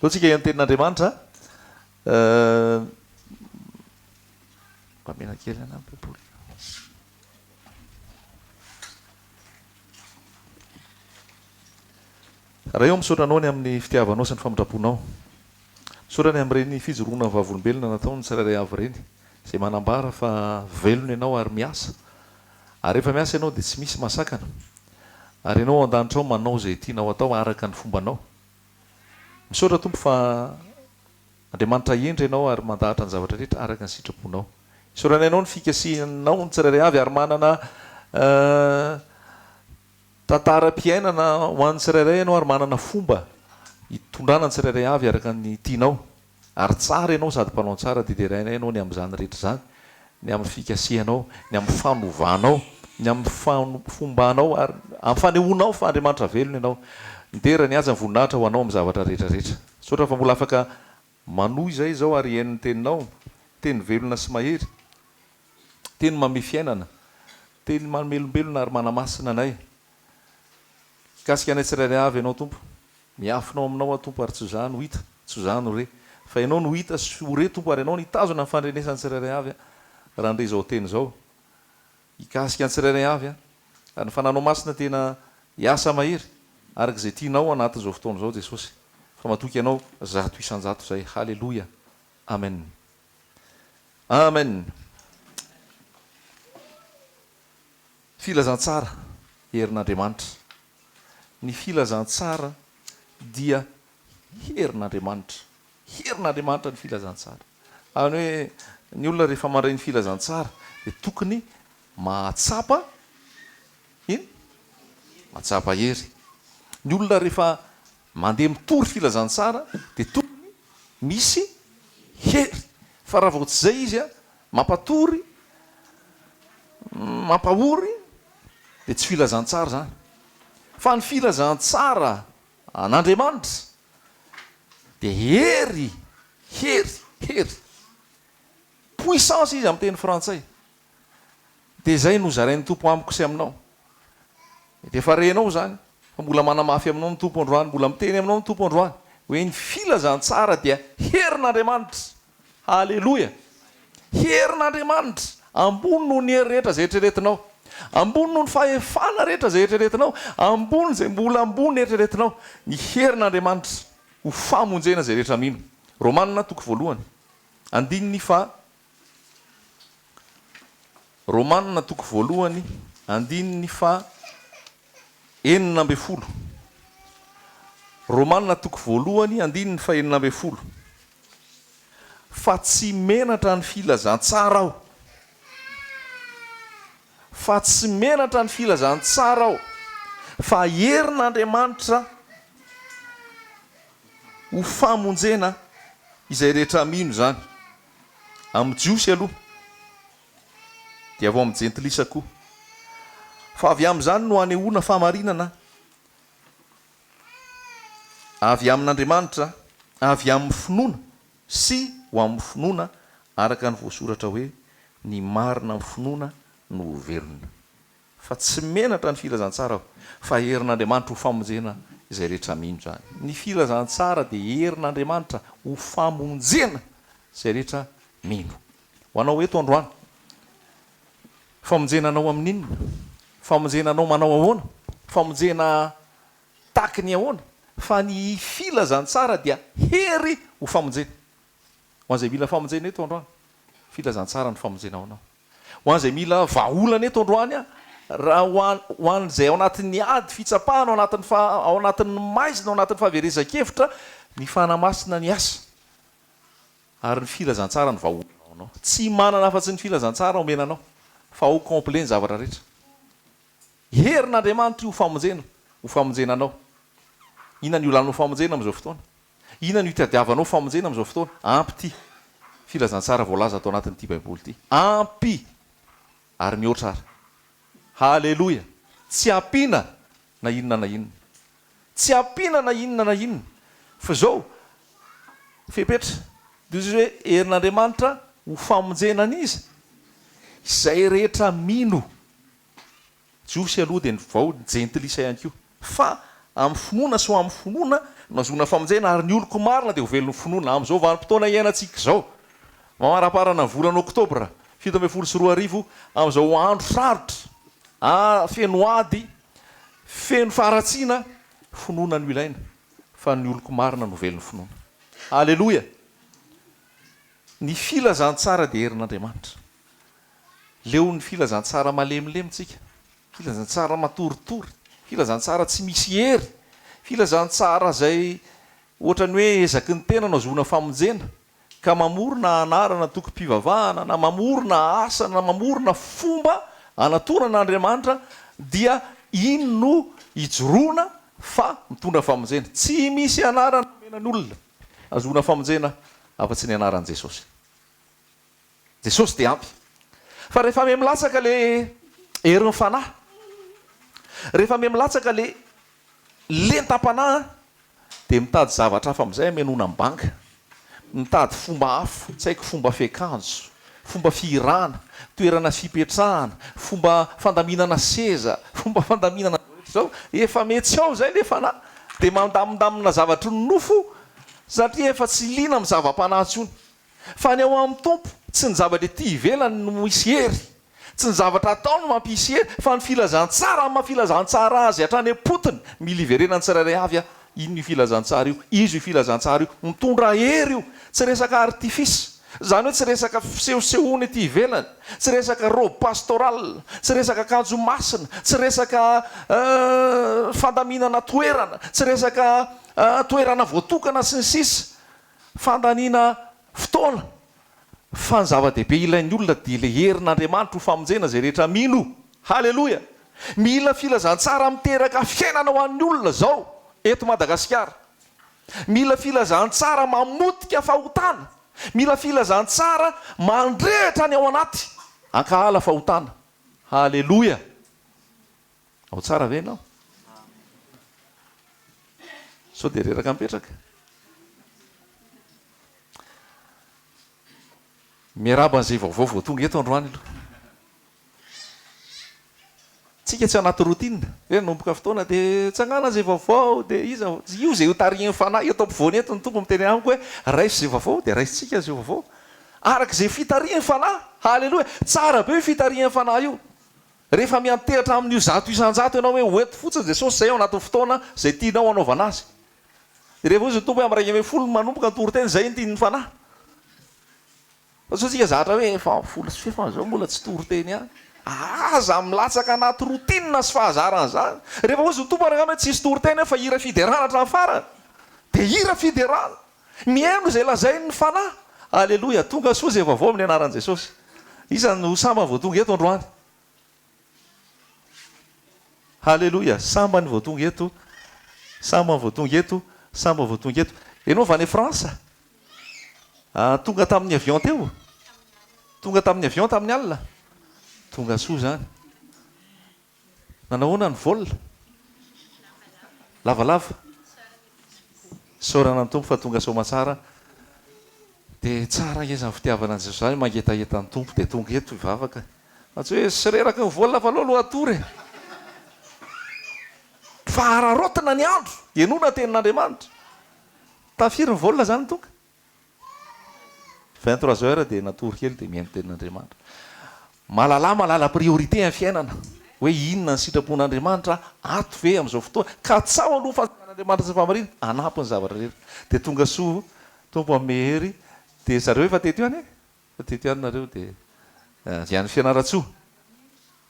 loatsika ian'ny tenin'andriamanitra mpamena kely ana baiboly. Raha eo misaotranao ny amin'ny fitiavanao sy ny famindraponao, misaotrany amin'ireny fijoroana vavolombelona natao ny tsirairay avy ireny, izay manambara fa velona ianao ary miasa, ary rehefa miasa ianao dia tsy misy masakana, ary ianao an-danitra ao manao izay tianao atao araka ny fombanao. Misaotra tompo fa Andriamanitra endra ianao ary mandahatra ny zavatra rehetra araka ny sitraponao. Misaotrana ianao ny fikasihanao ny tsirairay avy ary manana tantaram-piainana ho an'ny tsirairay ianao ary manana fomba hitondrana ny tsirairay avy araka ny tianao. Ary tsara ianao sady mpanao tsara dideraina ianao ny amin'izany rehetra zany, ny amin'ny fikasihanao, ny amin'ny fanovanao, ny amin'ny fombanao ary amin'ny fanehoanao fa Andriamanitra velona ianao. Nitera ny aza ny voninahitra ho anao amin'ny zavatra rehetrarehetra. Saotra fa mbola afaka manohy izay izao ary hen'ny teninao, teny velona sy mahery, teny mame fiainana, teny mamelombelona ary manamasina anay. Kasika anay tsirairay avy ianao tompo, miafinao aminao a tompo ary tsy izany ho hita, tsy izany ho re, fa ianao no hita sy ho re tompo ary ianao nitazona ny fandrenesany tsirairay avy raha ndre izao teny izao. Hikasika ny tsirairay avy ary ny fananao masina tena hiasa mahery araka izay tianao anatin'izao fotoana izao Jesosy. Fa matoky ianao zato isan-jato izay. Halleloia. Amen. Amen. Filazantsara herin'Andriamanitra. Ny filazantsara dia herin'Andriamanitra. Herin'Andriamanitra ny filazantsara. Any hoe ny olona rehefa mandray ny filazantsara dia tokony mahatsapa ino? Mahatsapa hery. Ny olona rehefa mandeha mitory filazantsara dia tokony misy hery. Fa raha vao tsy izay izy mampatory, mampahory dia tsy filazantsara zany. Fa ny filazantsara an'Andriamanitra dia hery, hery, hery. Puissance izy amin'ny teny frantsay. Dia izay no zarain'ny tompo amiko sy aminao. Dia efa renao zany, fa mbola manamafy aminao ny tompo androany, mbola miteny aminao ny tompo androany hoe ny filazantsara dia herin'Andriamanitra. Halleloia. Herin'Andriamanitra ambony noho ny hery rehetra izay eritreretinao, ambony noho ny fahefana rehetra izay eritreretinao, ambony izay mbola ambony eritreretinao, ny herin'Andriamanitra ho famonjena izay rehetra mino. Romanina toko voalohany andininy fa Romanina toko voalohany andininy fa 9. Romanina toko voalohany andininy fa 9. Fa tsy menatra ny filazantsara aho. Fa tsy menatra ny filazantsara aho. Fa herin'Andriamanitra ho famonjena izay rehetra mino zany. Amin'ny Jiosy aloha dia avao amin'ny Jentilisa koa. Fa avy amin'izany no hanehoana famarinana avy amin'Andriamanitra, avy amin'ny finoana sy ho amin'ny finoana araka ny voasoratra hoe ny marina amin'ny finoana no velona. Fa tsy menatra ny filazantsara fa herin'Andriamanitra ho famonjena izay rehetra mino zany. Ny filazantsara dia herin'Andriamanitra ho famonjena izay rehetra mino. Ho anao eto androany, famonjenanao amin'inona? Famonjenanao manao ahoana? Famonjena taky ny ahoana? Fa ny filazantsara dia hery ho famonjena. Ho an'izay mila famonjena eto androany, filazantsara ny famonjena ao anao. Ho an'izay mila vahaolana eto androany raha ho an'izay ao anatin'ny ady fitsapahana, ao anatin'ny maizina, ao anatin'ny fahaverezan-kevitra, ny fanamasina ny asa ary ny filazantsara ny vahaolana ao anao. Tsy manana afa-tsy ny filazantsara omenanao, fa ho complet ny zavatra rehetra. Herin'Andriamanitra ho famonjena anao. Inona ny olanao famonjena amin'izao fotoana? Inona ny itadiavanao famonjena amin'izao fotoana? Ampy ty filazantsara voalaza atao anatin'ity baiboly ity. Ampy ary mihoatra ary. Halleloia. Tsy ampiana na inona na inona. Tsy ampiana na inona na inona. Fa zao fepetra dia izy hoe herin'Andriamanitra ho famonjena an'izy izay rehetra mino. Jiosy aloha dia ny vao Jentilisa ihany koa. Fa amin'ny finoana so amin'ny finoana nazona famonjena ary ny oloko marina dia ho velon'ny finoana amin'izao vanim-potoana iainantsika zao mamaraparana ny volana oktobra 7 amin'izao andro sarotra fenoady feno faratsiana finoana no ilaina fa ny oloko marina no velon'ny finoana. Alleloia. Ny filazantsara dia herin'Andriamanitra. Leo ny filazantsara malemilemy-tsika, filazantsara matoritory, filazantsara tsy misy hery, filazantsara zay ohatrany hoe ezaky ny tena nazona famonjena ka mamorona anarana tokom-pivavahana na mamorona asa na mamorona fomba anatonan'Andriamanitra dia iny no ijoroana fa mitondra famonjena. Tsy misy anarana menan'olona azona famonjena afa-tsy ny anaran'i Jesosy. Jesosy dia ampy. Fa rehefa me milatsaka le herin'ny fanahy, rehefa me milatsaka le lentam-panahy dia mitady zavatra hafa amin'izay menona amin'ny banga, mitady fomba hafa, tsy haiko fomba fiakanjo, fomba firana, toerana fipetrahana, fomba fandaminana seza, fomba fandaminana zao efa metsy ao zay le fanahy dia mandamindamina zavatra ny nofo satria efa tsy lina amin'ny zava-panahy tsony fa ny ao amin'ny tompo tsy ny zavatra ety ivelany no misy hery, tsy ny zavatra atao no mampisy hery fa ny filazantsara mahafilazantsara azy hatrany am-potony mila iverenany tsirairay avy a iny filazantsara io, izy io filazantsara io mitondra hery io, tsy resaka artifisy, zany hoe tsy resaka fisehosehoana ety ivelany, tsy resaka robe pastoral, tsy resaka kanjo masina, tsy resaka fandaminana toerana, tsy resaka toerana voatokana sy ny sisa, fandaniana fotoana. Fa ny zava-dehibe ilain'ny olona dia le herin'Andriamanitra ho famonjena zay rehetra mino. Halleloia. Mila filazantsara miteraka fiainana ho an'ny olona zao eto Madagasikara. Mila filazantsara mamotika fahotana, mila filazantsara mandrehitra ny ao anaty ankahala fahotana. Halleloia. Ao tsara ve ianao? So dia reraka mipetraka. Miaraban'izay vaovao vao tonga eto androany aloha. Tsika tsy anaty routine, hoe nomboka fotoana dia tsangana zay vaovao dia iza io zay ho tarihin'ny fanahy eto ampovoany eto ny tompo miteny amiko hoe raisy zay vaovao dia raisitsika zay vaovao arak'izay fitarihin'ny fanahy. Halleloia. Tsara be fitarihin'ny fanahy io. Rehefa miantehatra amin'io zato isan-jato ianao hoe hoento fotsiny Jesosy zay ao anaty fotoana zay tianao anaovana azy. Rehefa izy tompo amin'ny 2 manomboka ny toriteny zay ny tian'ny fanahy. Tsika zatra hoe efa folo sy fefa zao mbola tsy toriteny ihany. Aza milatsaka anaty rotinina sy fahazarana zany. Rehefa ozy tompo araka hoe tsisy toriteny fa hira fiderana hatrany farany dia hira fiderana. Mihaino zay lazainy ny fanahy. Alleloia. Tonga soa zay vaovao amin'ny anaran'i Jesosy. Iza no sambany vao tonga eto androany. Halleloia. Sambany vao tonga eto, sambany vao tonga eto, sambany vao tonga eto. Ianao va any Fransa? Tonga tamin'ny avion teo? Tonga tamin'ny avion tamin'ny alina? Tonga soa zany. Nanahoana ny vol? Lavalava. Saorana ny tompo fa tonga soamantsara. Dia tsara izy ny fitiavana an'i Jesosy mangetaheta ny tompo dia tonga eto ivavaka. Tsy hoe sy reraka ny vol fa aloha atory. Fa hararotina ny andro, enona tenin'Andriamanitra. Tafiry ny vol zany tonga. 23 heures dia natory kely dia mihaino tenin'Andriamanitra. Malala priorité amin'ny fiainana hoe inona ny sitrapon'Andriamanitra ato ve amin'izao fotoana ka tsao aloha fan'Andriamanitra sy famarina anampy ny zavatra rehetra dia tonga soa tompo amin'ny hery dia zareo efa teto ihany fa teto ihany nareo dia avy any Fianaratsoa,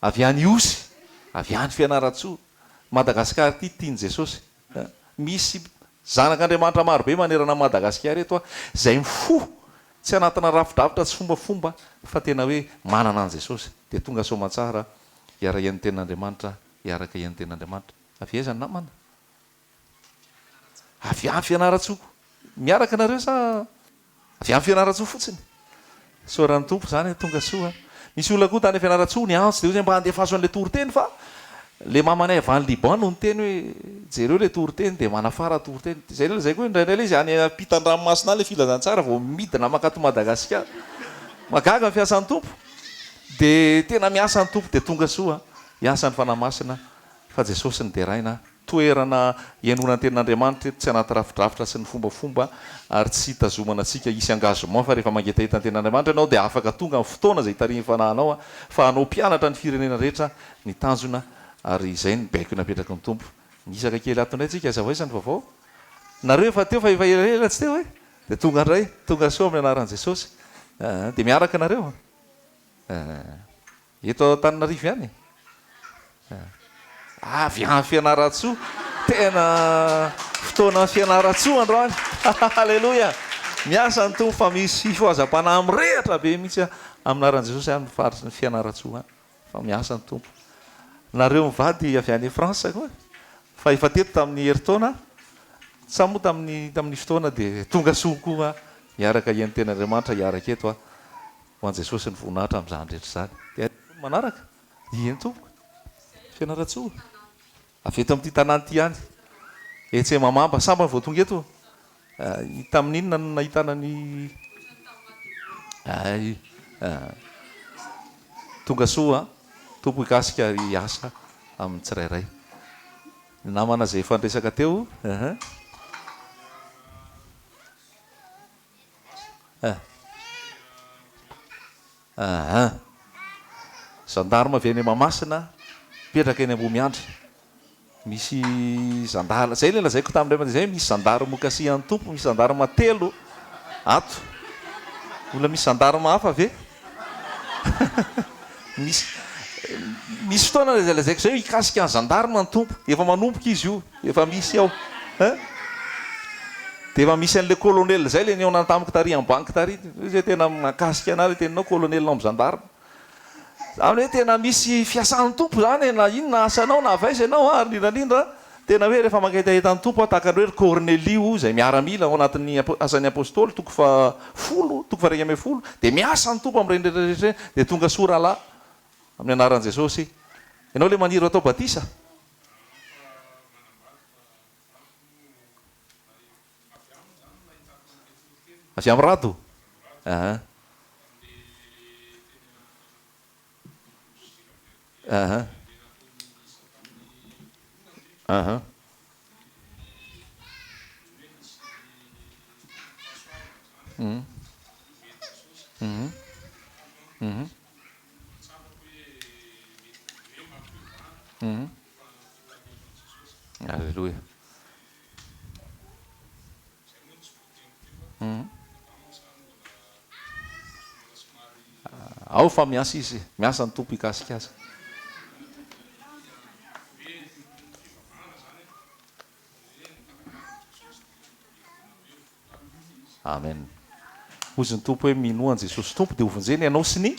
avy any Osy, avy any Fianaratsoa. Madagasikara ity tiany Jesosy. Misy zanak'Andriamanitra marobe manerana Madagasikara eto izay mifo tsy anatina rafidravitra tsy fombafomba fa tena hoe manana an' Jesosy dia tonga soamantsara hiara ian'ny tenin'Andriamanitra, hiaraka ian'ny tenin'Andriamanitra. Avy aiza ny namana? Avy any Fianaratsoa. Miaraka nareo sa avy any Fianaratsoa fotsiny? Soran'ny tompo zany tonga soa. Misy olona koa tany Fianaratsoa ny antso dia hoe mba handefaso an'ilay toriteny fa le mamanay avy any Liban no niteny hoe jereo le toriteny dia manafara toriteny. Zay koa indraindray izy any ampitan-dranomasina le filazantsara vao midina makato Madagasikara. Magaga ny fiasan'ny tompo. Dia tena miasa ny tompo dia tonga soa. Hiasa ny fanahy masina fa Jesosy ny deraina toerana ianona tenin'Andriamanitra eto tsy anaty rafidrafitra sy ny fombafomba ary tsy hitazomana antsika isy engagement fa rehefa mangetahita ny tenin'Andriamanitra ianao dia afaka tonga amin'ny fotoana izay hitarihany fanahinao fa anao mpianatra ny firenena rehetra ny tanjona ary izay ny baiko napetraky ny tompo nisaka kely ato indray tsika aza voaisany vaovao nareo efa teo fa efa elaela tsy teo dia tonga indray tonga soa amin'ny anaran'i Jesosy dia miaraka nareo eto Antananarivo ihany avy any fianaratsoa tena fotoana fianaratsoa androany halleloia miasa ny tompo fa misy fifoazam-panahy mirehatra be mihitsy aminaran'i Jesosy any mifaritry ny fianaratsoa any fa miasa ny tompo nareo mivady avy any France koa fa efa teto tamin'ny heritaona sa moa tamin'ny fotoana dia tonga soa koa miaraka iany ten'Andriamanitra hiaraka eto ho an'i Jesosy ny voninahitra amin'izany rehetra zany dia manaraka iny tompo fianaratsoa avy eto amin'ity tanàna ity ihany etsy mamamba sambany vao tonga eto tamin'inona no nahitana ny tonga soa tompo hikasika hiasa amin'ny tsirairay ny namana izay fandresaka teo zandarma avy any Mahamasina petraka eny Ambomiandry misy zandala zay le lazaiko tamin'ray zay misy zandarma kasihan'ny tompo misy zandarma 3 ato olona misy zandarma hafa ave misy fotoana zay lazaiko zay hikasika ny zandarma ny tompo efa manomboka izy io efa misy ao dia efa misy an'le colonel zay le niona tamiko tary amin'ny banky tary zay tena makasika anazy teninao colonel amin'ny zandarma zany hoe tena misy fiasan'ny tompo zany na ino na asanao na avaisanao ary indrindrandrindra tena hoe rehefa mankahitahita ny tompo tahaka ny hoe Cornelio zay miaramila ao anatin'ny asan'ny apôstôly toko fa 10 dia miasa ny tompo amin'ny rendretrarehetra dia tonga soa rahalahy amin'ny anaran'i Jesosy ianao le maniry atao batisa avy amin'ny rado Alleluia. Ao fa miasa izy miasa ny tompo hikasika azy amen ozy ny tompo hoe minoany Jesosy tompo dia ovonjeny ianao sy ny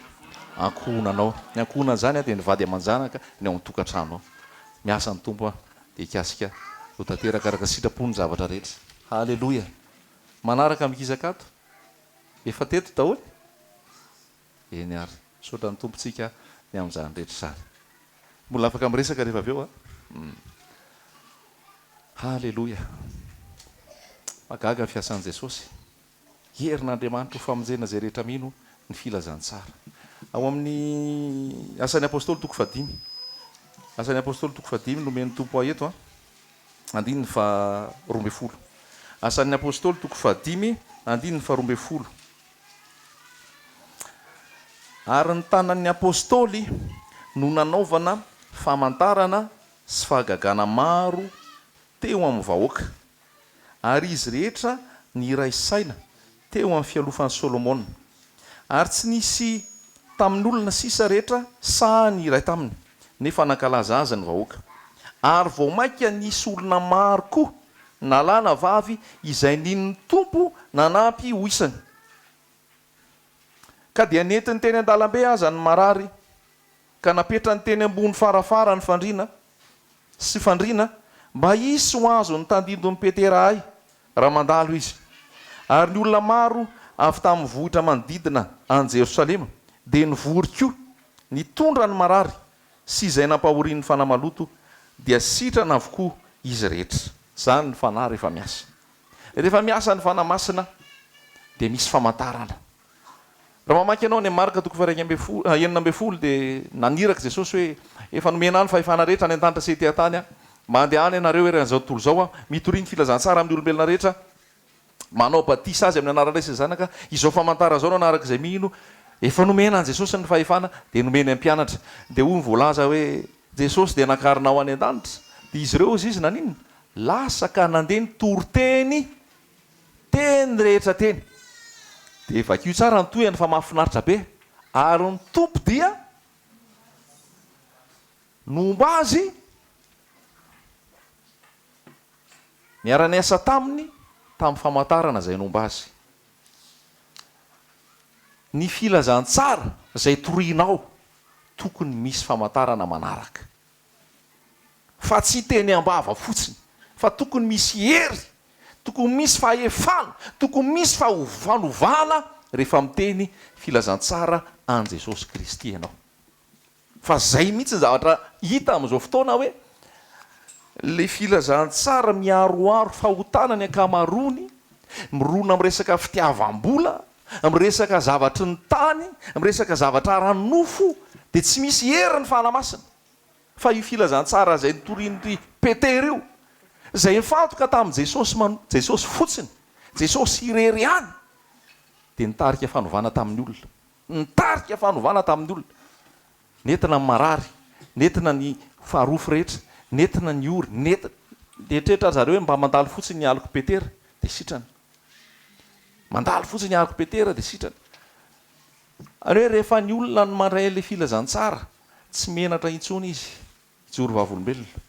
ankohonanao ny ankohonana zany dia nivady aman-janaka ny ao amin'ny tokantranao miasa ny tompo dia hikasika ho tanteraka araka sitrapony zavatra rehetra halleloia manaraka mikizaka ato efa teto daholo eny ary sotra ny tompontsika ny amin'izany rehetra zany mbola afaka miresaka rehefa avy eo halleloia magaga ny fiasan'i Jesosy herin'Andriamanitra ho famonjena zay rehetra mino ny filazantsara ao amin'ny asan'ny apôstôly toko 5 asan'ny apôstôly toko 5 nomeny tompo eto andininy fa 12 asan'ny apôstôly toko 5 andininy fa 12 ary ny tanan'ny apôstôly no nanaovana famantarana sy fahagagana maro teo amin'ny vahoaka ary izy rehetra ny iray saina teo amin'ny fialofan'ny Solomona ary tsy nisy tamin'olona sisa rehetra sahany iray taminy nefa nankalaza azy ny vahoaka ary vao mainka nisy olona maro koa nalàna vavy izay nin'ny tompo nanampy ho isany ka dia nentiny teny an-dalambe aza ny marary ka napetra ny teny ambony farafara ny fandriana sy fandriana mba hisy ho azo ny tandindon'ny Petera ay raha mandalo izy ary ny olona maro avy tamin'ny vohitra manodidina any Jerosalema dia nivory koa nitondra ny marary sy izay nampahorian'ny fanahy maloto dia sitrana avokoa izy rehetra zany ny fanahy rehefa miasa ny fanahy masina dia misy famantarana raha mamaky ianao ny marika toko 9 dia naniraka Jesosy hoe efa nomena ny fahefana rehetra any an-danitra sy ety an-tany mandeha any ianareo eran'izao tontolo zao a mitoriny filazantsara amin'ny olombelona rehetra manao batisa azy amin'ny anararaisy zanaka izao famantara zao no anaraka izay mino efa nomena an jesosy ny fahefana de nomeny ampianatra de ho nyvoalaza hoe jesosy de nakarina ao any an-danitra de izy ireo izy naninona lasaka nandeha ny toroteny teny rehetra teny de vakio tsara ny toyany fa mahafinaritra be ary ny tompo dia nomba azy miarany asa tamin'ny famantarana zay nomba azy ny filazantsara zay torinao tokony misy famantarana manaraka fa tsy teny ambava fotsiny fa tokony misy hery tokony misy fahefana tokony misy fanovana rehefa miteny filazantsara an Jesosy Kristy ianao fa zay mihitsy ny zavatra hita amin'izao fotoana hoe le filazantsara miaroaro fahotana ny ankamarony mirona amin'ny resaka fitiavam-bola amin'ny resaka zavatry ny tany amin'ny resaka zavatra ranonofo de tsy misy hery ny fanamasina fa io filazantsara zay nitorian'ry Petera io zay nifantoka tamin'i Jesosy fotsiny Jesosy irery any de nitarika fanovana tamin'ny olona nitarika fanovana tamin'ny olona nentina ny marary nentina ny faharofo rehetra nentina ny ory nentina detrehitra zareo hoe mba mandalo fotsiny ny aliko Petera de sitrany mandalo fotsiny ny aliko Petera de sitrany ary hoe rehefa ny olona ny maray le filazantsara tsy menatra intsony izy ijoro vavolombelona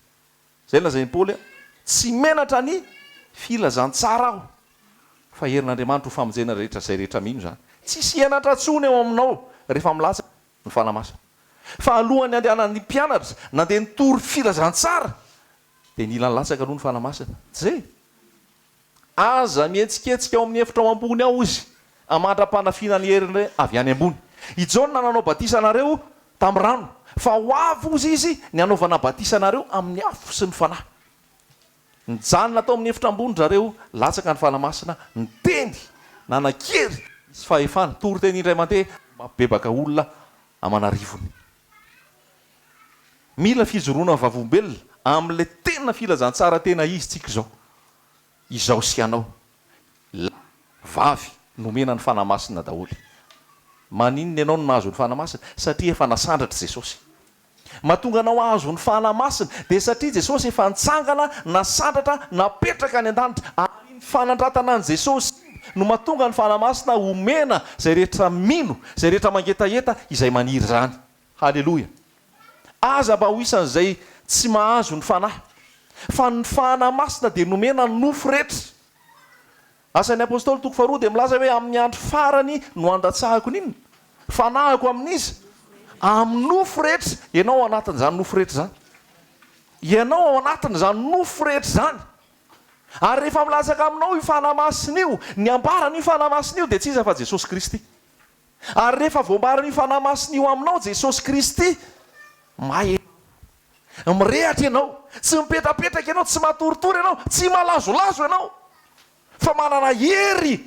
zay lazainy Paoly tsy menatra ny filazantsara aho fa herin'Andriamanitra ho famonjena rehetra zay rehetra mino zany tsisy henatra tsony eo aminao rehefa milatsa ny fanamasina fa alohany andehanan'ny mpianatra nandeha nitory filazantsara de nila nylatsaka aloha ny fanamasina zay aza mihetsiketsika ao amin'ny efitra ao ambony ao izy amandra-panafina ny herin'le avy any ambony ijaona nanao batisa anareo tamin'ny rano fa ho avy ozy izy ny anaovana batisa anareo amin'ny afo sy ny fanahy nijanona tao amin'ny efitra ambony zareo latsaka ny fanamasina ny teny nanakery sy fahefana tory teny indray mandeha mabebaka olona amanarivony mila fijoroana ny vavolombelona amin'le tena filazantsara tena izy tsika zao izao sy anao vavy nomena ny fanamasina daholy maninony ianao no nahazo ny fanamasina satria efa nasandratra Jesosy mahatonga anao ahazo ny fanamasina de satria Jesosy efa nitsangana nasandratra napetraka any an-danitra ary ny fanandratana an Jesosy no mahatonga ny fanamasina omena zay rehetra mino zay rehetra mangetaheta izay maniry zany halleloja aza mba ho isan'izay tsy mahazo ny fanahy fa ny fanamasina de nomena ny nofo rehetra asan'ny apôstôly toko faharoa de milaza hoe amin'ny andro farany no andatsahako n'inona fanahiko amin'izy amin'ny nofo rehetra ianao ao anatin'izany nofo rehetra zany ianao ao anatin'izany nofo rehetra zany ary rehefa milatsaka aminao io fanamasina io ny ambarany io fanamasina io de tsy iza fa Jesosy Kristy ary rehefa voambarany io fanamasina io aminao Jesosy Kristy mahay mirehatra ianao tsy mipetapetraka ianao tsy matoritory ianao tsy malazolazo ianao fa manana hery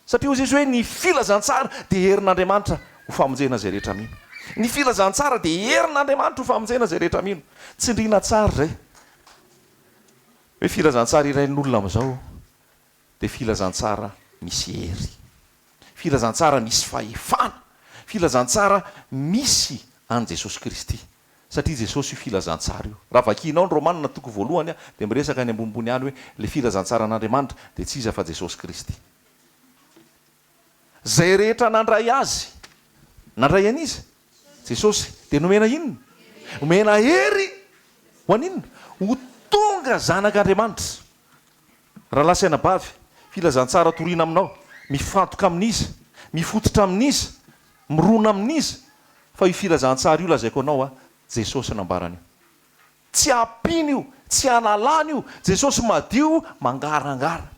satria ozy izy hoe ny filazantsara de herin'Andriamanitra ho famonjena zay rehetra mino ny filazantsara de herin'Andriamanitra ho famonjena zay rehetra mino tsindrina tsara zay hoe filazantsara irain'olona am'izao de filazantsara misy hery filazantsara misy fahefana filazantsara misy an Jesosy Kristy satria Jesosy io filazantsara io raha vakinao ny Romanina toko voalohany a de miresaka ny ambonimbony any hoe le filazantsara an'Andriamanitra de tsy iza fa Jesosy Kristy zay rehetra nandray azy nandray an'izy Jesosy de nomena inona omena hery ho an'inona ho tonga zanak'Andriamanitra raha lasaina bavy filazantsara toriana aminao mifantoka amin'izy mifototra amin'izy mirona amin'izy fa io filazantsara io lazaiko anao a Jesosy nambarany io tsy apiny io tsy analany io Jesosy madio mangarangara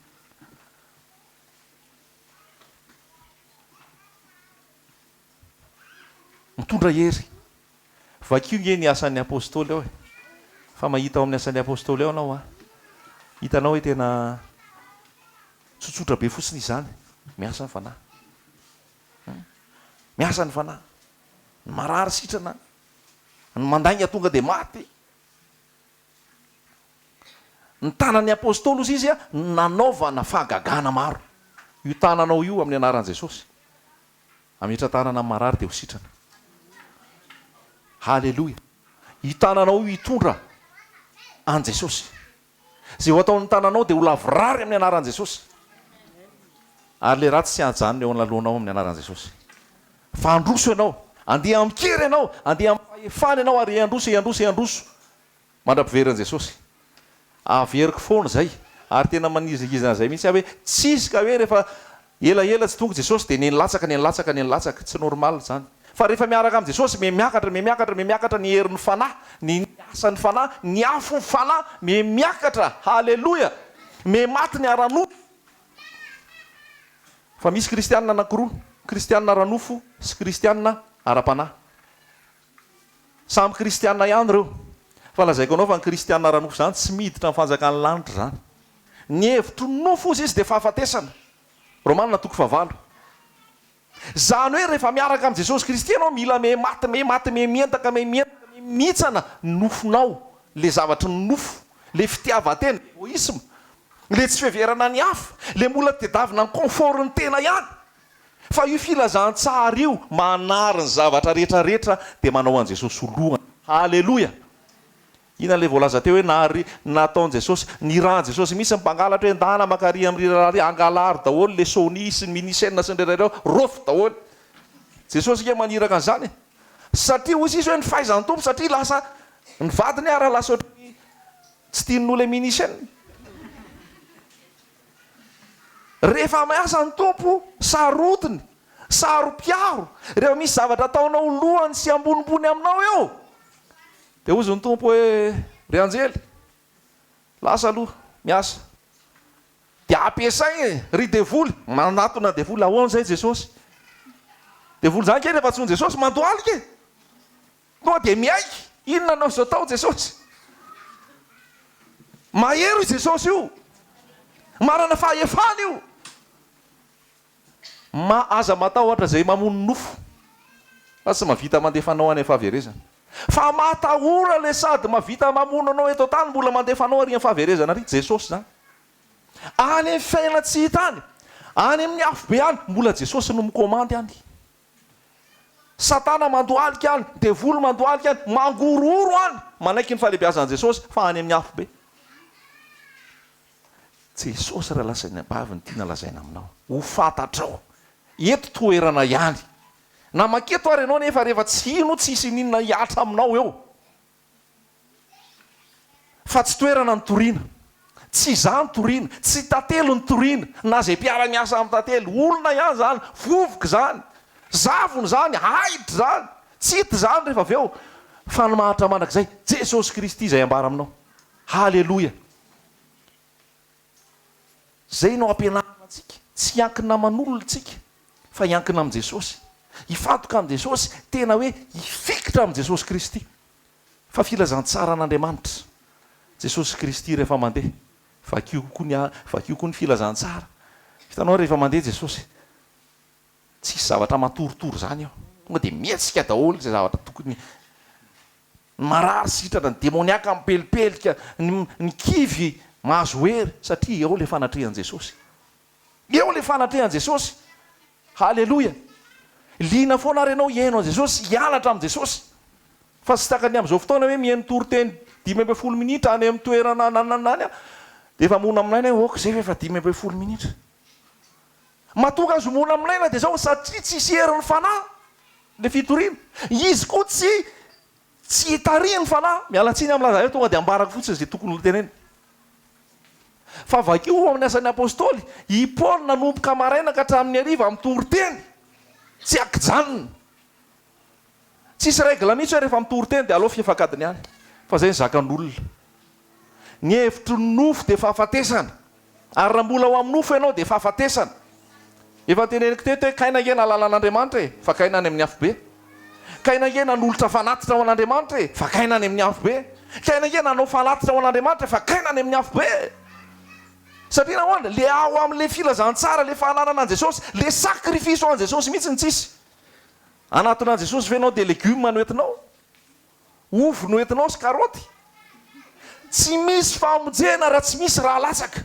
mitondra hery vakio nge ny asan'ny apôstôly ao e fa mahita ao amin'ny asan'ny apôstôly ao anao a hitanao hoe tena tsotsotra be fotsiny izany miasa ny fanahy miasa ny fanahy ny marary sitrana ny mandainga tonga de maty ny tanan'ny apôstôly ozy izy a nanaovana fahagagana maro. Io tananao io amin'ny anaran'i Jesosy amitra tanana amin'ny marary dia ho sitrana. Halleloja. Io tananao io hitondra an Jesosy. Zay ho ataon'ny tananao dia ho lavorary amin'ny anaran'i Jesosy. Ary le ratsy sy hajanona eo an'lalohanao amin'ny anaran'i Jesosy. Fa androso ianao, andeha amikery ianao, andeha amfahefana ianao ary androso mandrapiveran'i Jesosy. Averiko foana zay, ary tena manizagizana zay mihitsy hoe tsisy ka hoe rehefa elaela tsy tonga Jesosy dia nelatsaka, tsy normal zany. Fa rehefa miaraka amin'ny Jesosy miakatra ny herin'ny fanahy, ny asan'ny fanahy, ny afo ny fanahy, miakatra. Halleloja. Maty ny aranofo. Fa misy kristianina anankiroa, kristianina aranofo sy kristianina ara-panahy. Samy kristianina ihany ireo. Fa lazaiko anao fa ny kristianina aranofo zany tsy miditra amin'ny fanjakan'ny lanitra zany. Ny hevitro nofo izy izy dia fahafatesana. Romanina 9:9. Zany hoe rehefa miaraka amin'ny Jesosy Kristy ianao mila maty, mientaka, mihitsana nofonao, le zavatra ny nofo, le fitiavan-tena, egoisme, le tsy fiheverana ny hafa, le mola tedavina ny confort ny tena ihany. Fa io filazantsara io manary ny zavatra rehetrarehetra dia manao an' Jesosy lohany. Halleloja. Ina le voalaza teo hoe nataon' Jesosy, ny rahan' Jesosy misy mpangalatra hoe ndana makary amin'ny angalary daholo le Sony sy ny Minisenina sy ny rerareo rofo daholo. Jesosy ke maniraka an'izany. Satria hoy izy hoe ny fahaizany tompo, satria lasa ny vadiny ara lasa ohatry tsy tian'olo Minisenina. Rehefa miasa ny tompo, sarotiny, sarom-piaro, rehefa misy zavatra ataonao lohany sy ambonimbony aminao eo, dia ozy ny tompo hoe ry anjely, lasa aloha miasa. Dia ampiasainy ry devoly, manatona devoly ahoana zay Jesosy. Devoly zany ke rehefa tsoin Jesosy mandoaly ke. Tonga dia miaiky, inona anao zao tao Jesosy? Mahery io Jesosy io. Marana fahefana io. Aza matao ohatra zay mamono nofo. Fa tsy mavita mandefanao any fahaverezana. Fa matahora le sady mavita mamono anao eto tany mbola mandefanao ary amin'ny fahaverezana ary Jesosy zany. Any amin'ny fiaina tsy hita any, any amin'ny afo be any, mbola Jesosy no mikomandy any. Satana mandoalika any, devoly mandoalika any, mangororo any, manaiky ny fahalebiazan'i Jesosy fa any amin'ny afo be. Jesosy raha lasaina bavy ny tiana lazaina aminao. Ho fantatrao. Eto toerana ihany. Na maketo ary ianao nefa rehefa tsy ino tsisy ninona hiatra aminao eo. Fa tsy toerana ny toriana. Tsy zany toriana, tsy tantelo ny toriana, na zay mpiara-miasa amin'ny tantelo, olona ihany zany, vovoka zany, zavony zany, haitra zany, tsy hita zany rehefa avy eo. Fa ny mahatra manak'izay, Jesosy Kristy izay ambara aminao. Halleloja. Zay no ampianarana antsika. Tsy hiankina aman'olona tsika, fa hiankina amin'i Jesosy. Hifantoka amin'i Jesosy, tena hoe hifikitra amin'i Jesosy Kristy. Fa filazantsara an'Andriamanitra. Jesosy Kristy rehefa mandeha, vakio koa ny filazantsara. Hitanao rehefa mandeha Jesosy, tsisy zavatra matoritory zany eo. Tonga dia mihetsika daholo izay zavatra tokony marary sitrana, ny demoniaka mipelipelika, ny kivy mahazo hery, satria eo le fanatrehan'i Jesosy. Eo le fanatrehan'i Jesosy. Halleloja. Liana foana ary ianao hiaino an'i Jesosy, hianatra amin'i Jesosy. Fa tsy takany amin'izao fotoana hoe mihaino toriteny 5-10 minitra any amin'ny toerana nananany, dia efa mona aminaina hoe oka zay efa 5-10 minitra. Matonga azo mona aminaina dia zao satria tsisy herin'ny fanahy le fitoriana. Izy koa tsy hitariany fanahy. Mialatsiny amin'ny laza eo tonga dia ambarako fotsiny izay tokony ho teneny. Fa vakio amin'ny asan'ny apôstôly, i Paul nanomboka maraina ka hatramin'ny hariva mitory-teny. Tsy akijanona. Tsisy règle mihitsy hoe rehefa mitory-teny dia alao fiefakadiny ihany. Fa zay ny zakan'olona. Ny hevitry ny nofo dia fahafatesana. Ary raha mbola ao amin'ny nofo ianao dia fahafatesana. Efa teneniko teto hoe kaina ngena lalan'Andriamanitra e, fa kaina any amin'ny afo be. Kaina ngena nolotra fanatitra ao an'Andriamanitra e, fa kaina any amin'ny afo be. Kaina ngena anao fanatitra ao an'Andriamanitra fa kaina any amin'ny afo be. Satria nahoana, le ao amin'le filazantsara, le fahanarana an' Jesosy, le sakrifisy an' Jesosy mihitsy ny tsisy. Anatin'an Jesosy venao dia legioma no entinao, ovy no entinao sy karoty. tsy misy famonjena raha tsy misy raha latsaka.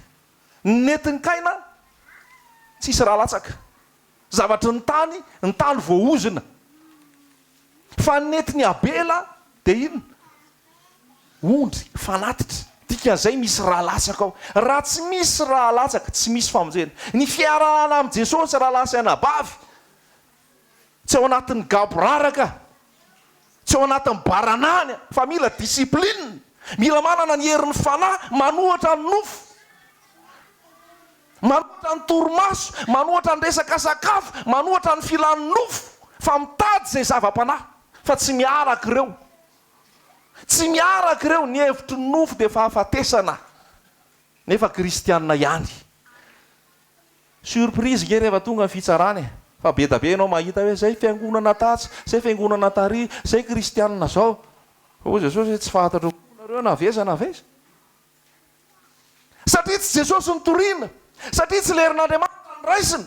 Netiny kaina tsisy raha latsaka, zavatra ny tany voaozina. Fa netiny abela dia inona? Ondry fanatitra. Dikan'izay misy raha latsaka ao. Raha tsy misy raha latsaka tsy misy famonjena. Ny fiarahana amin'i Jesosy raha lasaina bavy, tsy ao anatin'ny gaboraraka, tsy ao anatin'ny baranany, fa mila disipline, mila manana ny herin'ny fanahy, manohatra ny nofo, manohatra ny torimaso, manohatra ny resaka sakafo, manohatra ny filan'ny nofo, fa mitady izay zava-panahy, fa tsy miaraka ireo. Tsy miaraka ireo, ny hevitry ny nofo dia fahafatesana, nefa kristianina ihany. Surprise nge rehefa tonga ny fitsarany, fa be da be ianao mahita hoe zay fiangonana tatsy, zay fiangonana tary, zay kristianina zao. O Jesosy tsy fantatra nareo na aveza na aveza. Satria tsy Jesosy ny toriana, satria tsy lerin'Andriamanitra ny raisina,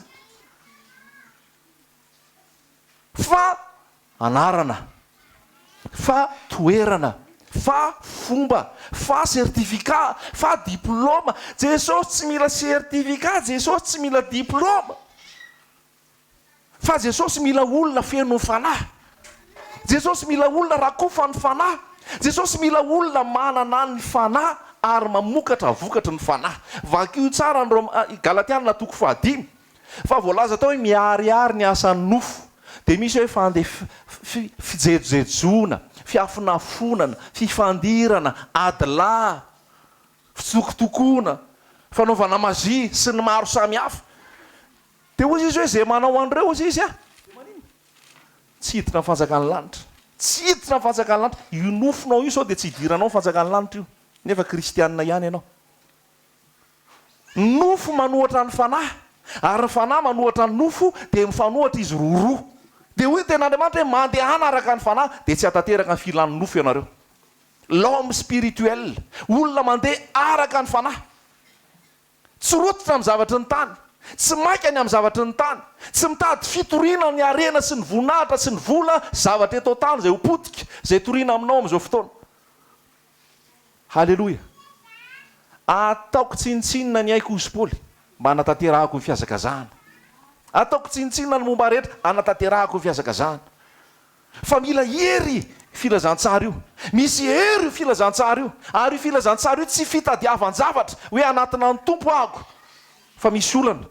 fa anarana, fa toerana, fa fomba, fa sertifika, fa diplôma. Jesosy tsy mila sertifika, Jesosy tsy mila diplôma, fa Jesosy mila olona feno ny fanahy. Jesosy mila olona rakofa ny fanahy. Jesosy mila olona manana ny fanahy ary mamokatra vokatra ny fanahy. Vakio tsara ny Galatiana 5:5, fa voalaza tao hoe miariary ny asan'ny nofo. Dia misy hoe fijejojejoana, fiafinafonana, fifandirana, adilà, fitokotokona, fanaovana mazy sy ny maro samihafa. Dia hozy izy hoe zay manao an'ireo hozy izy tsy hiditra ny fanjakan'ny lanitra, tsy hiditra ny fanjakan'ny lanitra. Io nofonao io sao dia tsy hidiranao ny fanjakan'ny lanitra io, nefa kristianina ihany ianao. Nofo manohatra ny fanahy, ary ny fanahy manohatra ny nofo, dia mifanohatra izy roa. Dia hoy ten'Andriamanitra hoe mandehana araka ny fanahy, dia tsy hatateraka ny filan'ny nofo ianareo. L'homme spirituel, olona mandeha araka ny fanahy, tsy rototra amin'ny zavatra ny tany, tsy maikany amin'ny zavatra ny tany, tsy mitady fitoriana ny arena sy ny voninahitra sy ny vola, zavatra eto tany izay hopotika, izay toriana aminao amin'izao fotoana. Halleloja. Ataoko tsinitsinina ny aiko Paoly, mba hanatanterahako ny fiazakazahana. Ataoko tsinitsinina ny momba rehetra, hanatanterahako ny fiazakazahana. Fa mila hery filazantsara io. Misy hery io filazantsara io. Ary io filazantsara io tsy fitadiavan-javatra hoe anatina ny tompo ahako, fa misy olana.